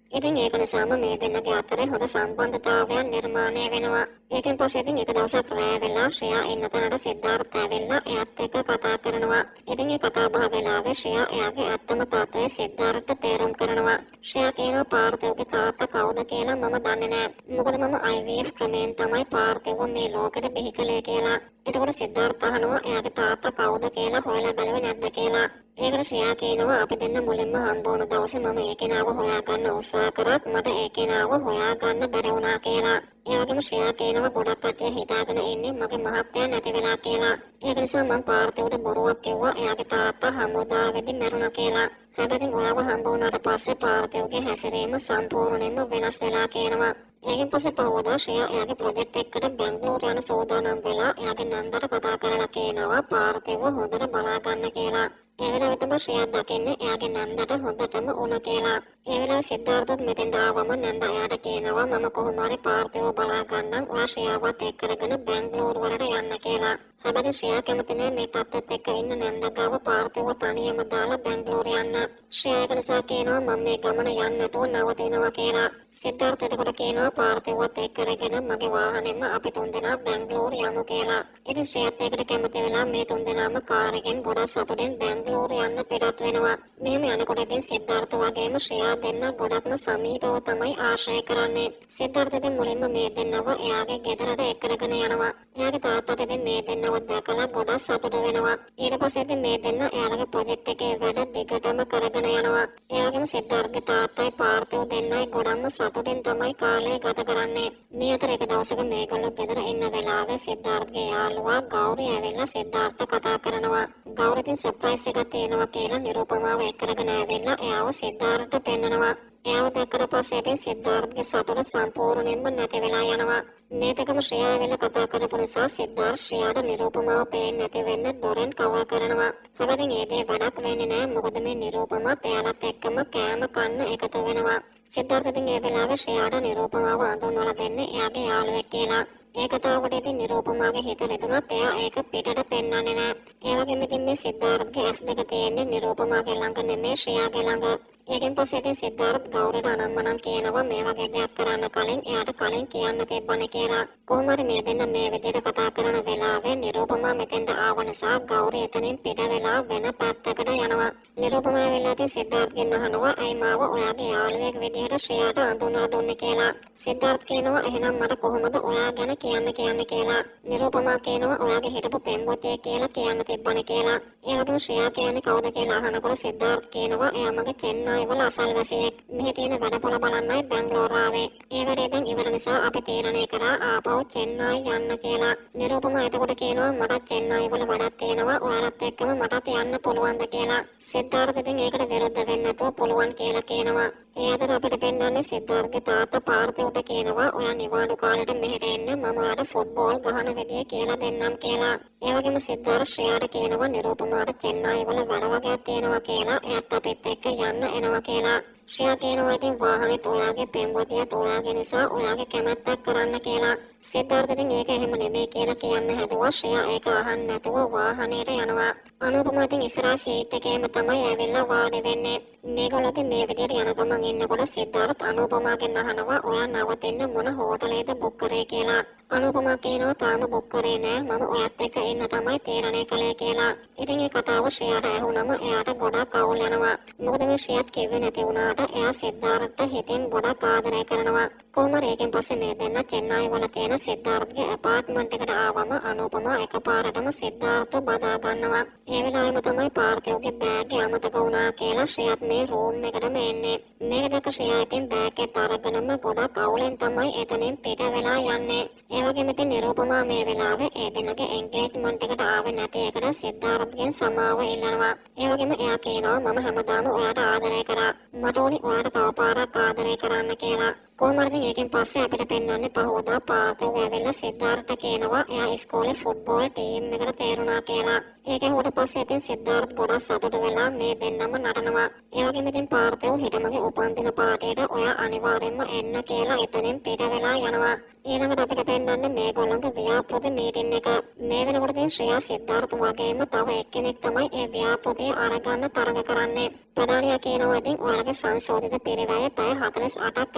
ඉතින් ඒක නිසාම මේ දෙන්නගේ අතරේ හොඳ සම්බන්ධතාවයක් නිර්මාණය වෙනවා. ඒකෙන් පස්සේ ඉතින් එක දවසක් රෑ වෙලා ශ්‍රේයා ඉන්න තැනට සිද්ධාර්ථ ඇවිල්ලා එයාත් එක්ක කතා කරනවා. ඉතින් ඒ කතා බහ වෙලාවේ ශ්‍රේයා එයාගේ ඇත්තම තාත්තේ සිද්ධාර්ථට තේරුම් කරනවා. ශ්‍රේයා කියනවා පාර්ථිවගේ තාත්තා කවුද කියලා මම දන්නේ නැහැ. මොකද මම IVF ක්‍රමයෙන් තමයි පාර්ථිව මේ ලෝකෙට බිහි කළේ කියලා. එතකොට සිද්ධාර්ථ අහනවා එයාගේ තාත්තා කවුද කියලා හොයලා බලුවේ නැද්ද කියලා. ඒකට ශ්‍රේයා කියනවා අපි දෙන්න මුලින්ම හම්බ වුණ දවසේ මම ඒ කෙනාව හොයාගන්න උත්සාහ කරත් මට ඒ කෙනාව හොයාගන්න බැරි වුණා කියලා. ඒ වගේම ශ්‍රේයා කියනවා ගොඩක් කට්ටිය හිතාගෙන ඉන්නේ මගේ මහත්තයා නැති වෙලා කියලා. ඒක නිසා මම පාර්ථිවට බොරුවක් කිව්වා එයාගේ තාත්තා හමුදාවේදී මැරුණා කියලා. හැබැයි ඔයාව හම්බ වුණාට පස්සේ පාර්ථිවගේ හැසිරීම සම්පූර්ණයෙන්ම වෙනස් වෙලා කියනවා. ඒකෙන් පස්සේ පහුවදා ශ්‍රේයා එයාගේ ප්‍රොජෙක්ට් එකකට බැංගලෝර යන සෝදානම් වෙලා එයාගේ නන්දට කතා කරලා කියනවා පාර්ථිව හොඳට බලා ගන්න කියලා. ඒ වෙලාවෙ තමයි ශ්‍රේයා දකින්නේ එයාගේ නන්දට හොඳටම උණ කියලා. ඒ වෙලාවේ සිද්ධාර්ථත් මෙතෙන් ආවම නන්ද එයාට කියනවා මම කොහොම හරි පාර්ථිව බලා ගන්නම් ඔයා ශ්‍රේයාවත් එක්කරගෙන බැංගලෝර වලට යන්න කියලා. හැබැයි ශ්‍රේයා කැමති නෑ මේ තාත්තත් එක්ක ඉන්න නන්ද ගාව පාර්ථිව තනියම දාලා බැංගලෝර යන්න. ශ්‍රේයා ඒක නිසා කියනවා මම මේ ගමන යන්න නැතුව නවතිනවා කියලා. සිද්ධාර්ථ එතකොට කියනවා පාර්ථිවත් එක්කරගෙන මගේ වාහනේම අපි තුන්දෙනා බැංගලෝර යමු කියලා. ඉතින් ශ්‍රේයාත් ඒකට කැමති වෙලා මේ තුන්දෙනාම කාර් එකෙන් ගොඩක් සතුටින් බැංගලෝර යන්න පිටත් වෙනවා. මෙහෙම යනකොට ඉතින් සිද්ධාර්ථ වගේම ශ්‍රේයා දෙන්න ගොඩක්ම සමීපව තමයි ආශ්‍රය කරන්නේ. සිද්ධාර්ථ ඉතින් මුලින්ම මේ දෙන්නව එයාගේ ගෙදරට එක්කරගෙන යනවා. එයාගේ තාත්තාත් ඉතින් මේ දෙන්නව දැකලා ගොඩක් සතුටු වෙනවා. ඊට පස්සේ ඉතින් මේ දෙන්න එයාලගේ ප්‍රොජෙක්ට් එකේ වැඩ දිගටම කරගෙන යනවා. ඒ වගේම සිද්ධාර්ථගේ තාත්තයි පාර්ථිව දෙන්නයි ගොඩක්ම සතුටින් තමයි කාලය ගත කරන්නේ. මේ අතර එක දවසක මේගොල්ලෝ ගෙදර ඉන්න වෙලාවේ සිද්ධාර්ථගේ යාළුවා ගෞරි ඇවිල්ලා සිද්ධාර්ථ කතා කරනවා. ගෞරි ඉතින් සර්ප්‍රයිස් එකක් තියෙනවා කියලා නිරූපමාව එක්කරගෙන ඇවිල්ලා එයාව සිද්ධාර්ථට පෙන්නනවා. එයාව දැක්කට පස්සේ ඉතින් සිද්ධාර්ථගේ සතුට සම්පූර්ණයෙන්ම නැති වෙලා යනවා. මේ දෙකම ශ්‍රේයා ඇවිල්ලා කතා කරපු නිසා සිද්ධාර්ථ ශ්‍රේයාට නිරූපමාව පේන්නේ නැති වෙන්න දොරෙන් කවල් කරනවා. හැබැයි ඒ දේ වැඩක් වෙන්නේ නැහැ. මොකද මේ නිරූපමත් එයාලත් එක්කම කෑම කන්න එකතු වෙනවා. සිද්ධාර්ථ ඉතින් ඒ වෙලාවේ ශ්‍රේයාට නිරූපමාව අඳුන්වලා දෙන්නේ එයාගේ යාළුවෙක් කියලා. ඒ කතාවට ඉතින් නිරූපමාගේ හිත රිදුනත් එයා ඒක පිටට පෙන්වන්නේ නැහැ. ඒ වගේම ඉතින් මේ සිද්ධාර්ථගේ ඇස් දෙක තියෙන්නේ නිරූපමාගේ ළඟ නෙමෙයි ශ්‍රේයාගේ ළඟ. ඒකෙන් පස්සේ ඉතින් සිද්ධාර්ථ ගෞරවයට අනම්මනම් කියනවා මේ වගේ දෙයක් කරන්න කලින් එයාට කලින් කියන්න තිබ්බනේ කියලා. කොහොම හරි මේ දෙන්න මේ විදිහට කතා කරන වෙලාවේ නිරූපමා මෙතෙන්ට ආව නිසා ගෞරව එතනින් පිට වෙලා වෙන පැත්තකට යනවා. නිරූපමා වෙලා ඉතින් සිද්ධාර්ථගෙන් අහනවා අයි මාව ඔයාගේ යාළුවෙක් විදිහට ශ්‍රේයාට අඳුන්වලා දුන්නේ කියලා. සිද්ධාර්ථ කියනවා එහෙනම් මට කොහොමද ඔයා ගැන කියන්න කියලා. නිරූපමා කියනවා ඔයාගේ හිටපු පෙම්වතිය කියලා කියන්න තිබ්බනේ කියලා. ඒ වගේම ශ්‍රේයා කියන්නේ කවුද කියලා අහනකොට සිද්ධාර්ථ කියනවා එයා මගේ චෙන්නයි වල අසල්වැසියෙක්. මෙහි තියෙන වැඩපොළ බලන්නයි බැංගලෝර ආවේ. ඒ වැඩේ දැන් ඉවර නිසා අපි තීරණය කරා ආපහු චෙන්නයි යන්න කියලා. නිරූපමා එතකොට කියනවා මට චෙන්නයි වල වැඩක් තියෙනවා. ඔයාලත් එක්කම මටත් යන්න පුළුවන්ද කියලා. සිද්ධාර්ථ ඉතින් ඒකට විරුද්ධ වෙන්නේ නැතුව පුළුවන් කියලා කියනවා. ඒ අතර අපිට පෙන්වන්නේ සිද්ධාර්ථගේ තාත්තා පාර්ථිවට කියනවා ඔයා නිවාඩු කාලෙට මෙහෙට එන්න මම ඔයාට ෆුට්බෝල් ගහන විදිය කියලා දෙන්නම් කියලා. ඒ වගේම සිද්ධාර්ථ ශ්‍රේයාට කියනවා නිරූපමාට චෙන්නයි වල වැඩ වගේක් තියෙනවා කියලා. එයාත් අපිත් එක්ක යන්න එනවා කියලා. ශ්‍රේයා කියනවා ඉතින් වාහනේත් ඔයාගේ පෙම්වතියත් ඔයාගේ නිසා ඔයාගේ කැමැත්තක් කරන්න කියලා. සිද්ධාර්ථ ඉතින් ඒක එහෙම නෙමෙයි කියලා කියන්න හැදුවා. ශ්‍රේයා ඒක අහන්න නැතුව වාහනේට යනවා. අනුපමා ඉතින් ඉස්සරහා සීට් එකේම තමයි ඇවිල්ලා වාඩි වෙන්නේ. මේගොල්ලෝ ඉතින් මේ විදිහට යන ගමන් ඉන්නකොට සිද්ධාර්ථ අනුපමාගෙන් අහනවා ඔයා නවතින්න මොන හෝටලේද බුක් කරේ කියලා. අනුපමා කියනවා තාම බුක් කරේ නෑ මම ඔයත් එක්ක ඉන්න තමයි තීරණය කළේ කියලා. ඉතින් ඒ කතාව ශ්‍රේයාට ඇහුනම එයාට ගොඩක් අවුල් වෙනවා. මොකද මේ ශ්‍රේයාත් කිව්වේ නැති වුණාට එයා සිද්ධාර්ථට හිතෙන් ගොඩක් ආදරය කරනවා. කොහොම හරි ඒකෙන් පස්සේ මේ දෙන්න චෙන්නයි වල තියෙන සිද්ධාර්ථගේ ඇපාර්ට්මන්ට් එකට ආවම අනුපමා එකපාරටම සිද්ධාර්ථ බදා ගන්නවා. ඒ වෙලාවෙම තමයි පාර්ථිවගේ බෑග් එක අමතක වුණා කියලා ශ්‍රේයාත් මේ රූම් එකටම එන්නේ. මේක දැක ශ්‍රේයා ඉතින් බෑග් එක අරගෙනම ගොඩක් අවුලෙන් තමයි එතනින් පිට වෙලා යන්නේ. ඒ වගේම ඉතින් නිරූපමා මේ වෙලාවේ ඒ දෙන්නගේ එන්ගේජ්මන්ට් එකට ආවේ නැති එකට සිද්ධාර්ථගෙන් සමාව ඉල්ලනවා. ඒ වගේම එයා කියනවා මම හැමදාම ඔයාට ආදරය කරා. මට ඕනි ඔයාට තව පාරක් ආදරය කරන්න කියලා. කොහොම හරි ඒකෙන් පස්සේ අපිට පෙන්වන්නේ පහවදා පාර්ථිව ඇවිල්ලා සිද්ධාර්ථට කියනවා එයා ඉස්කෝලේ ෆුට්බෝල් ටීම් එකට තේරුණා කියලා. ඒකෙන් උඩ පස්සේ ඉතින් සිද්ධාර්ථ ගොඩක් සතුටු වෙලා මේ දෙන්නම නටනවා. ඒ වගේම ඉතින් පාර්ථිව හිටමගේ උපන්දින පාටේට ඔයා අනිවාර්යෙන්ම එන්න කියලා එතනින් පිට වෙලා යනවා. ඊළඟට අපිට පෙන්වන්නේ මේගොල්ලන්ගේ ව්‍යාපෘති මීටින් එක. මේ වෙනකොට ඉතින් ශ්‍රේයා සිද්ධාර්ථ වගේම තව එක්කෙනෙක් තමයි ඒ ව්‍යාපෘතිය අරගන්න තරඟ කරන්නේ. ප්‍රධානියා කියනවා ඉතින් ඔයාලගේ සංශෝධිත පිරිවැය පැය 48ක්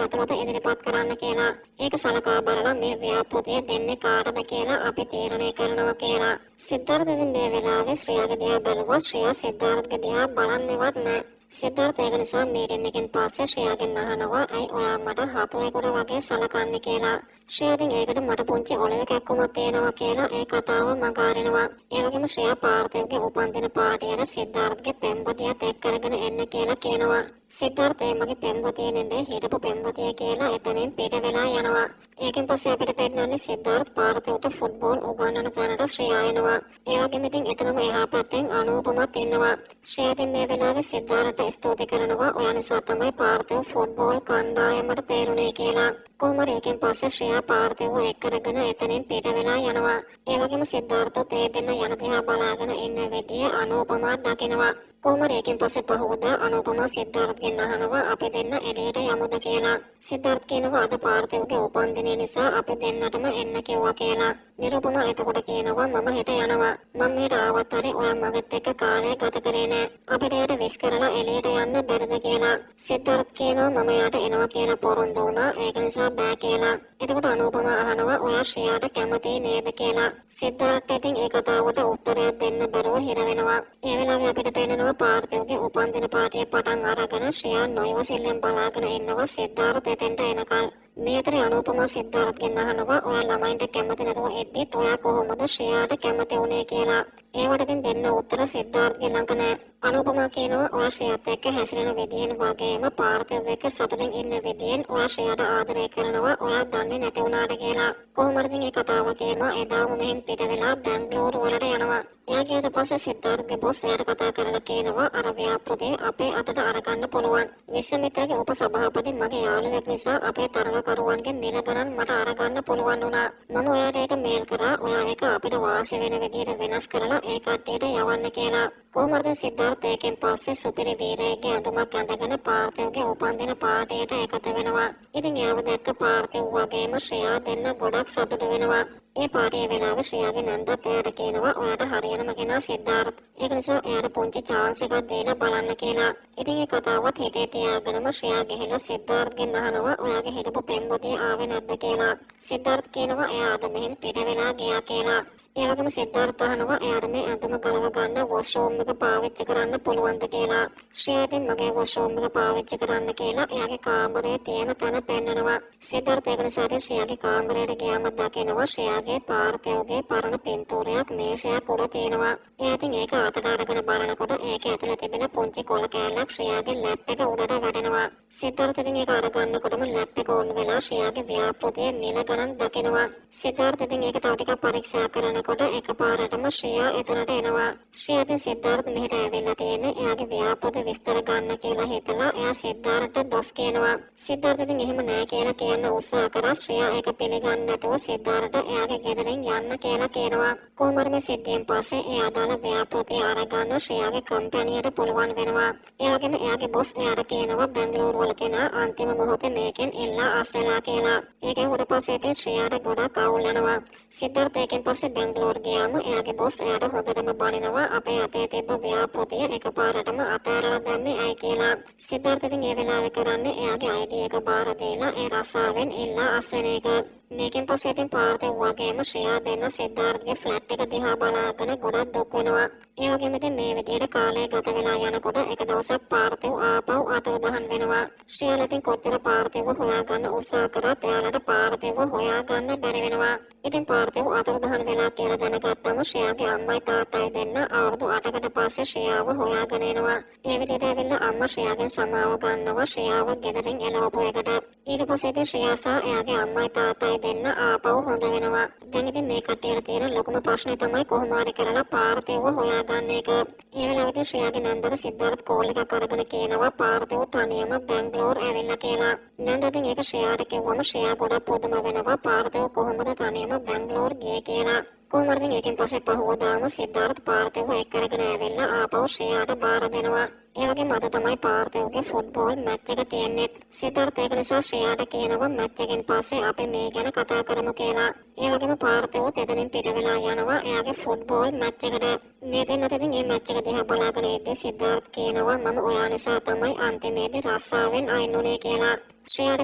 ඇතුළත ඉදිරිපත් කරන්න කියලා. ඒක සලකා බලලා මේ ව්‍යාපෘතිය දෙන්නේ කාටද කියලා අපි තීරණය කරනවා කියලා. සිද්ධාර්ථ ඉතින් මේ වෙලාවේ ශ්‍රේයාගේ දිහා බැලුවා. ශ්‍රේයා සිද්ධාර්ථගේ දිහා බලන්නේවත් නැහැ. සිද්ධාර්ථ ඒක නිසා මීටින් එකෙන් පස්සේ ශ්‍රේයාගෙන් අහනවා අයි ඔයා මට හතුරෙකුට වගේ සලකන්නේ කියලා. ශ්‍රේයා ඉතින් ඒකට මට පුංචි ඔලුව කැක්කුමක් තියෙනවා කියලා ඒ කතාව මගහරිනවා. ඒ වගේම ශ්‍රේයා පාර්ථිවගේ උපන්දින පාර්ටියට සිද්ධාර්ථගේ පෙම්වතියත් එක්ක අරගෙන එන්න කියලා කියනවා. සිද්ධාර්ථ මගේ පෙම්වතිය නෙමෙයි හිටපු පෙම්වතිය කියලා එතනින් පිට වෙලා යනවා. ඒකෙන් පස්සේ අපිට පෙන්නන්නේ සිද්ධාර්ථ පාර්ථිවට ෆුට්බෝල් උගන්වන තැනට ශ්‍රේයා එනවා. ඒ වගේම ඉතින් එතනම එහා පැත්තෙන් අනුපමත් ඉන්නවා. ශ්‍රේයා ඉතින් මේ වෙලාවේ සිද්ධාර්ථ ස්තුති කරනවා ඔයා නිසා තමයි පාර්ථිව ෆුට්බෝල් කණ්ඩායමට තේරුණේ කියලා. කොහොම හරි ඒකෙන් පස්සේ ශ්‍රේයා පාර්ථිව එක්ක අරගෙන එතනින් පිට වෙලා යනවා. ඒ වගේම සිද්ධාර්ථත් ඒ දෙන්න යන දිහා බලාගෙන ඉන්න විදිය අනුපමා දකිනවා. කොහොම හරි ඒකෙන් පස්සේ පහවදා අනුපමා සිද්ධාර්ථගෙන් අහනවා අපි දෙන්න එළියට යමුද කියලා. සිද්ධාර්ථ කියනවා අද පාර්ථිවගේ උපන්දිනය නිසා අපි දෙන්නටම එන්න කිව්වා කියලා. නිරූපමා එතකොට කියනවා මම හෙට යනවා. මම මෙහෙට ආවත් හරි ඔයා මගෙත් එක්ක කාලය ගත කරේ නෑ. අපිට යට විශ් කරලා එළියට යන්න බැරිද කියලා. සිද්ධාර්ථ කියනවා මම යට එනවා කියලා පොරොන්දු වුණා. ඒක නිසා බෑ කියලා. එතකොට අනුපමා අහනවා ඔයා ශ්‍රේයාට කැමති නේද කියලා. සිද්ධාර්ථ ඉතින් ඒ කතාවට උත්තරයක් දෙන්න බැරුව හිර වෙනවා. ඒ වෙලාවේ අපිට පේනවා පාර්ථිවගේ උපන්දින පාටිය පටන් අරගෙන ශ්‍රේයා නොයවසිල්ලෙන් බලාගෙන ඉන්නවා සිද්ධාර්ථ එතෙන්ට එනකල්. මේ අතරේ අනුපමා සිද්ධාර්ථගෙන් අහනවා ඔයා ළමයින්ට කැමති නැතුව එද්දිත් ඔයා කොහොමද ශ්‍රේයාට කැමති වුණේ කියලා. ඒවට ඉතින් දෙන්න උත්තර සිද්ධාර්ථගේ ළඟ නෑ. අනුපමා කියනවා ඔයා ශ්‍රේයත් එක්ක හැසිරෙන විදියෙන් වගේම පාර්ථිව එක්ක සතුටින් ඉන්න විදියෙන් ඔයා ශ්‍රේයට ආදරය කරනවා ඔයා දන්නේ නැති වුණාට කියලා. කොහොම හරි ඉතින් ඒ කතාව කියනවා එදාම මෙහෙන් පිට වෙලා බැංගලෝර වලට යනවා. එයා ගියාට පස්සේ සිද්ධාර්ථගේ බොස් එයාට කතා කරලා කියනවා අර ව්‍යාපෘතිය අපේ අතට අරගන්න පුළුවන්. විශ්වමිත්‍රගේ උපසභාපති මගේ යාළුවෙක් නිසා අපේ තරගකරුවන්ගේ මිල ගණන් මට අරගන්න පුළුවන් වුණා. මම ඔයාට ඒක මේල් කරා. ඔයා ඒක අපිට වාසි වෙන විදියට වෙනස් කරලා ඒ කට්ටියට යවන්න කියලා. කොහොම හරි සිද්ධාර්ථ ඒකෙන් පස්සේ සුපිරි වීරයෙක්ගේ ඇඳුමක් ඇඳගෙන පාර්ථිවගේ උපන්දින පාර්ටියට එකතු වෙනවා. ඉතින් එයාව දැක්ක පාර්ථිව වගේම ශ්‍රේයා දෙන්න ගොඩක් සතුටු වෙනවා. ඒ පාටිය වෙලාව ශ්‍රේයාගේ නන්දත් එයාට කියනවා ඔයාට හරියනම කෙනා සිද්ධාර්ථ. ඒක නිසා එයාට පුංචි chance එකක් දීලා බලන්න කියලා. ඉතින් ඒ කතාවත් හිතේ තියාගෙනම ශ්‍රේයා ගිහිල්ලා සිද්ධාර්ථගෙන් අහනවා ඔයාගේ හිටපු පෙම්වතිය ආවේ නැද්ද කියලා. සිද්ධාර්ථ කියනවා එයා අද මෙහෙන් පිට වෙලා ගියා කියලා. ඒ වගේම සිද්ධාර්ථ අහනවා එයාට මේ ඇඳුම ගලව ගන්න වොෂ්රූම් එක පාවිච්චි කරන්න පුළුවන්ද කියලා. ශ්‍රේයා ඉතින් මගේ වොෂ්රූම් එක පාවිච්චි කරන්න කියලා එයාගේ කාමරයේ තියෙන තැන පෙන්නනවා. සිද්ධාර්ථ ඒක නිසා ඉතින් ශ්‍රේයාගේ කාමරයට ගියාම දකිනවා ශ්‍රේයාගේ පාර්ථිවගේ පරණ පින්තූරයක් මේසයක් උඩ තියෙනවා. එයා ඉතින් ඒක අතට අරගෙන බලනකොට ඒක ඇතුලේ තිබෙන පුංචි කොළ කෑල්ලක් ශ්‍රේයාගේ ලැප් එක උඩට වැටෙනවා. සිද්ධාර්ථ ඉතින් ඒක අරගන්නකොටම ලැප් එක ඕන් වෙලා ශ්‍රේයාගේ ව්‍යාපෘතියේ මිල ගණන් දකිනවා. සිද්ධාර්ථ ඉතින් ඒක තව ටිකක් පරීක්ෂා කරනකොට එකපාරටම ශ්‍රේයා එතනට එනවා. ශ්‍රේයා ඉතින් සිද්ධාර්ථ මෙහෙට ඇවිල්ලා තියෙන්නේ එයාගේ ව්‍යාපෘති විස්තර ගන්න කියලා හිතලා එයා සිද්ධාර්ථට දොස් කියනවා. සිද්ධාර්ථ ඉතින් එහෙම නෑ කියලා කියන්න උත්සාහ කරා ශ්‍රේයා ඒක පිළිගන්නේ නැතුව සිද්ධාර්ථ එයාගේ ගෙදරින් යන්න කියලා කියනවා. කොහොම හරි මේ සිද්ධියෙන් පස්සේ ඒ අදාළ ව්‍යාපෘතිය අරගන්න ශ්‍රේයාගේ කම්පැනියට පුළුවන් වෙනවා. ඒ වගේම එයාගේ බොස් එයාට කියනවා බැංගලෝර වල කෙනා අන්තිම මොහොතේ මේකෙන් එල්ලා අස් වෙලා කියලා. ඒකෙන් උඩ පස්සේ ඉතින් ශ්‍රේයාට ගොඩක් අවුල් වෙනවා. සිද්ධාර්ථ ඒකෙන් පස්සේ බැංගලෝර ගියාම එයාගේ බොස් එයාට හොඳටම බනිනවා අපේ අතේ තිබ්බ ව්‍යාපෘතිය එකපාරටම අතෑරලා දැම්මේ ඇයි කියලා. සිද්ධාර්ථ ඉතින් ඒ වෙලාවේ කරන්නේ එයාගේ ID එක බාර දීලා ඒ රස්සාවෙන් එල්ලා අස් වෙන එක. මේකෙන් පස්සේ ඉතින් පාර්ථිව වගේම ශ්‍රේයා දෙන්න සිද්ධාර්ථගේ ෆ්ලැට් එක දිහා බලාගෙන ගොඩක් දුක් වෙනවා. ඒ වගේම ඉතින් මේ විදිහට කාලය ගත වෙලා යනකොට එක දවසක් පාර්ථිව ආපහු අතුරුදහන් වෙනවා. ශ්‍රේයා ඉතින් කොච්චර පාර්ථිව හොයාගන්න උත්සාහ කරත් එයාලට පාර්ථිව හොයාගන්න බැරි වෙනවා. ඉතින් පාර්ථිව අතුරුදහන් වෙලා කියලා දැනගත්තම ශ්‍රේයාගේ අම්මයි තාත්තයි දෙන්න අවුරුදු 8කට පස්සේ ශ්‍රේයාව හොයාගෙන එනවා. ඒ විදිහට ඇවිල්ලා අම්මා ශ්‍රේයාගෙන් සමාව ගන්නවා ශ්‍රේයාව ගෙදරින් එළවපු එකට. ඊට පස්සේ ඉතින් ශ්‍රේයා සහ එයාගේ අම්මයි තාත්තයි දෙන්න ආපහු හොඳ වෙනවා. දැන් ඉතින් මේ කට්ටියට තියෙන ලොකුම ප්‍රශ්නේ තමයි කොහොම හරි කරලා පාර්ථිව හොයාගන්න එක. ඒ වෙලාවෙදී ශ්‍රේයාගේ නන්දට සිද්ධාර්ථ කෝල් එකක් අරගෙන කියනවා පාර්ථිව තනියම බැංගලෝර ඇවිල්ලා කියලා. නන්ද ඉතින් ඒක ශ්‍රේයාට කිව්වම ශ්‍රේයා ගොඩක් පුදුම වෙනවා පාර්ථිව කොහොමද තනියම බැංගලෝර ගියේ කියලා. කොහොම හරි ඒකෙන් පස්සේ පහුවදාම සිද්ධාර්ථ පාර්ථිව එක්ක අරගෙන ඇවිල්ලා ආපහු ශ්‍රේයාට බාර දෙනවා. ඒ වගේම අද තමයි පාර්ථිවගේ ෆුට්බෝල් මැච් එක තියෙන්නේ. සිද්ධාර්ථ ඒක නිසා ශ්‍රේයාට කියනවා මැච් එකෙන් පස්සේ අපි මේ ගැන කතා කරමු කියලා. ඒ වගේම පාර්ථිව එතනින් පිට වෙලා යනවා එයාගේ ෆුට්බෝල් මැච් එකට. මේ දෙන්නට ඉතින් මේ මැච් එක දිහා බලාගෙන ඉද්දී සිද්ධාර්ථ කියනවා මම ඔයා නිසා තමයි අන්තිමේදී රස්සාවෙන් අයින් වුණේ කියලා. ශ්‍රේයාට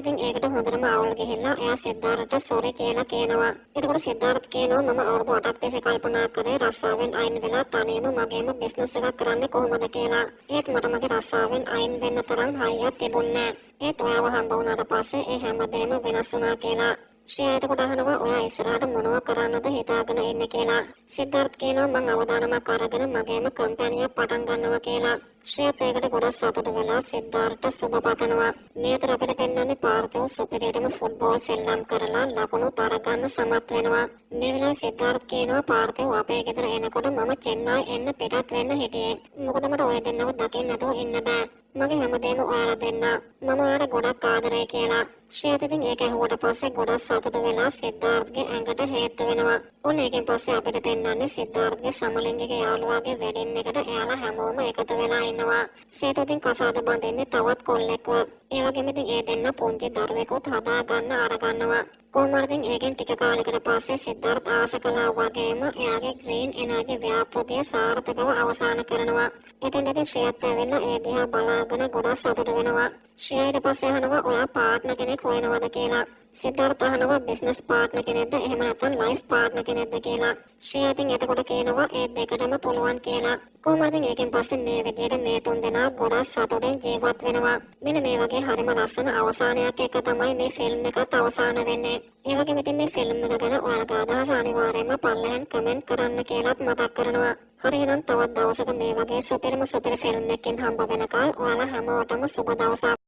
ඉතින් ඒකට හොඳටම අවුල් ගිහිල්ලා එයා සිද්ධාර්ථට සෝරි කියලා කියනවා. එතකොට සිද්ධාර්ථ කියනවා මම අවුරුදු 8ක් තිස්සේ කල්පනා කරේ රස්සාවෙන් අයින් වෙලා තනියම මගේම බිස්නස් එකක් කරන්නේ කොහොමද කියලා. ඒත් මට මගේ රස්සාවෙන් අයින් වෙන්න තරම් හයියක් තිබුණේ නැහැ. ඒත් ඔයාව හම්බ වුණාට පස්සේ ඒ හැමදේම වෙනස් වුණා කියලා. ශ්‍රේයා එතකොට අහනවා ඔයා ඉස්සරහට මොනව කරන්නද හිතාගෙන ඉන්නේ කියලා. සිද්ධාර්ථ කියනවා මං අවදානමක් අරගෙන මගේම කම්පැනියක් පටන් ගන්නවා කියලා. ශ්‍රේයාත් ඒකට ගොඩක් සතුටු වෙලා සිද්ධාර්ථට සුබ පතනවා. මේ අතර අපිට පෙන්වන්නේ පාර්ථිව සුපිරියටම ෆුට්බෝල් සෙල්ලම් කරලා ලකුණු තරගන්න සමත් වෙනවා. මේ වෙලාවේ සිද්ධාර්ථ කියනවා පාර්ථිව අපේ ගෙදර එනකොට මම චෙන්නයි එන්න පිටත් වෙන්න හිටියේ. මොකද මට ඔය දෙන්නව දකින්න නැතුව ඉන්න බෑ. මගේ හැමදේම ඔයාලා දෙන්න. මම ඔයාලට ගොඩක් ආදරේ කියලා. ශ්‍රේයාත් ඉතින් ඒක ඇහුවට පස්සේ ගොඩක් සතුටු වෙලා සිද්ධාර්ථගේ ඇඟට හේතු වෙනවා. ඔන්න ඒකෙන් පස්සේ අපිට පෙන්වන්නේ සිද්ධාර්ථගේ සමලිංගික යාළුවාගේ වෙඩින් එකට එයාලා හැමෝම එකතු වෙලා ඉන්නවා. සේතු ඉතින් කසාද බඳින්නේ තවත් කොල්ලෙක්ව. ඒ වගේම ඉතින් ඒ දෙන්න පුංචි දරුවෙකුත් හදා ගන්න අරගන්නවා. කොහොම හරි ඉතින් ඒකෙන් ටික කාලයකට පස්සේ සිද්ධාර්ථ ආස කළා වගේම එයාගේ ග්‍රීන් එනර්ජි ව්‍යාපෘතිය සාර්ථකව අවසන් කරනවා. එතෙන් ඉතින් ශ්‍රේයාත් ඇවිල්ලා ඒ දිහා බලාගෙන ගොඩක් සතුටු වෙනවා. ශ්‍රේයා ඊට පස්සේ අහනවා ඔයා පාර්ට්නර් කෙනෙක් හොයනවද කියලා. සිද්ධාර්ථ අහනවා බිස්නස් පාර්ට්නර් කෙනෙක්ද එහෙම නැත්නම් ලයිෆ් පාර්ට්නර් කෙනෙක්ද කියලා. ශ්‍රේයා ඉතින් එතකොට කියනවා ඒ දෙකටම පුළුවන් කියලා. කොහොම හරි ඒකෙන් පස්සේ මේ විදිහට මේ තුන් දෙනා ගොඩක් සතුටින් ජීවත් වෙනවා. මෙන්න මේ වගේ හරිම ලස්සන අවසානයක් එක තමයි මේ ෆිල්ම් එකත් අවසන් වෙන්නේ. ඒ වගේම ඉතින් මේ ෆිල්ම් එක ගැන ඔයාලගේ අදහස අනිවාර්යයෙන්ම පල්ලෙහාන් කමෙන්ට් කරන්න කියලාත් මතක් කරනවා. හරිනම් තවත් දවසක මේ වගේ සුපිරිම සුපිරි ෆිල්ම් එකකින් හම්බ වෙනකල් ඔයාලා හැමෝටම සුබ දවසක්.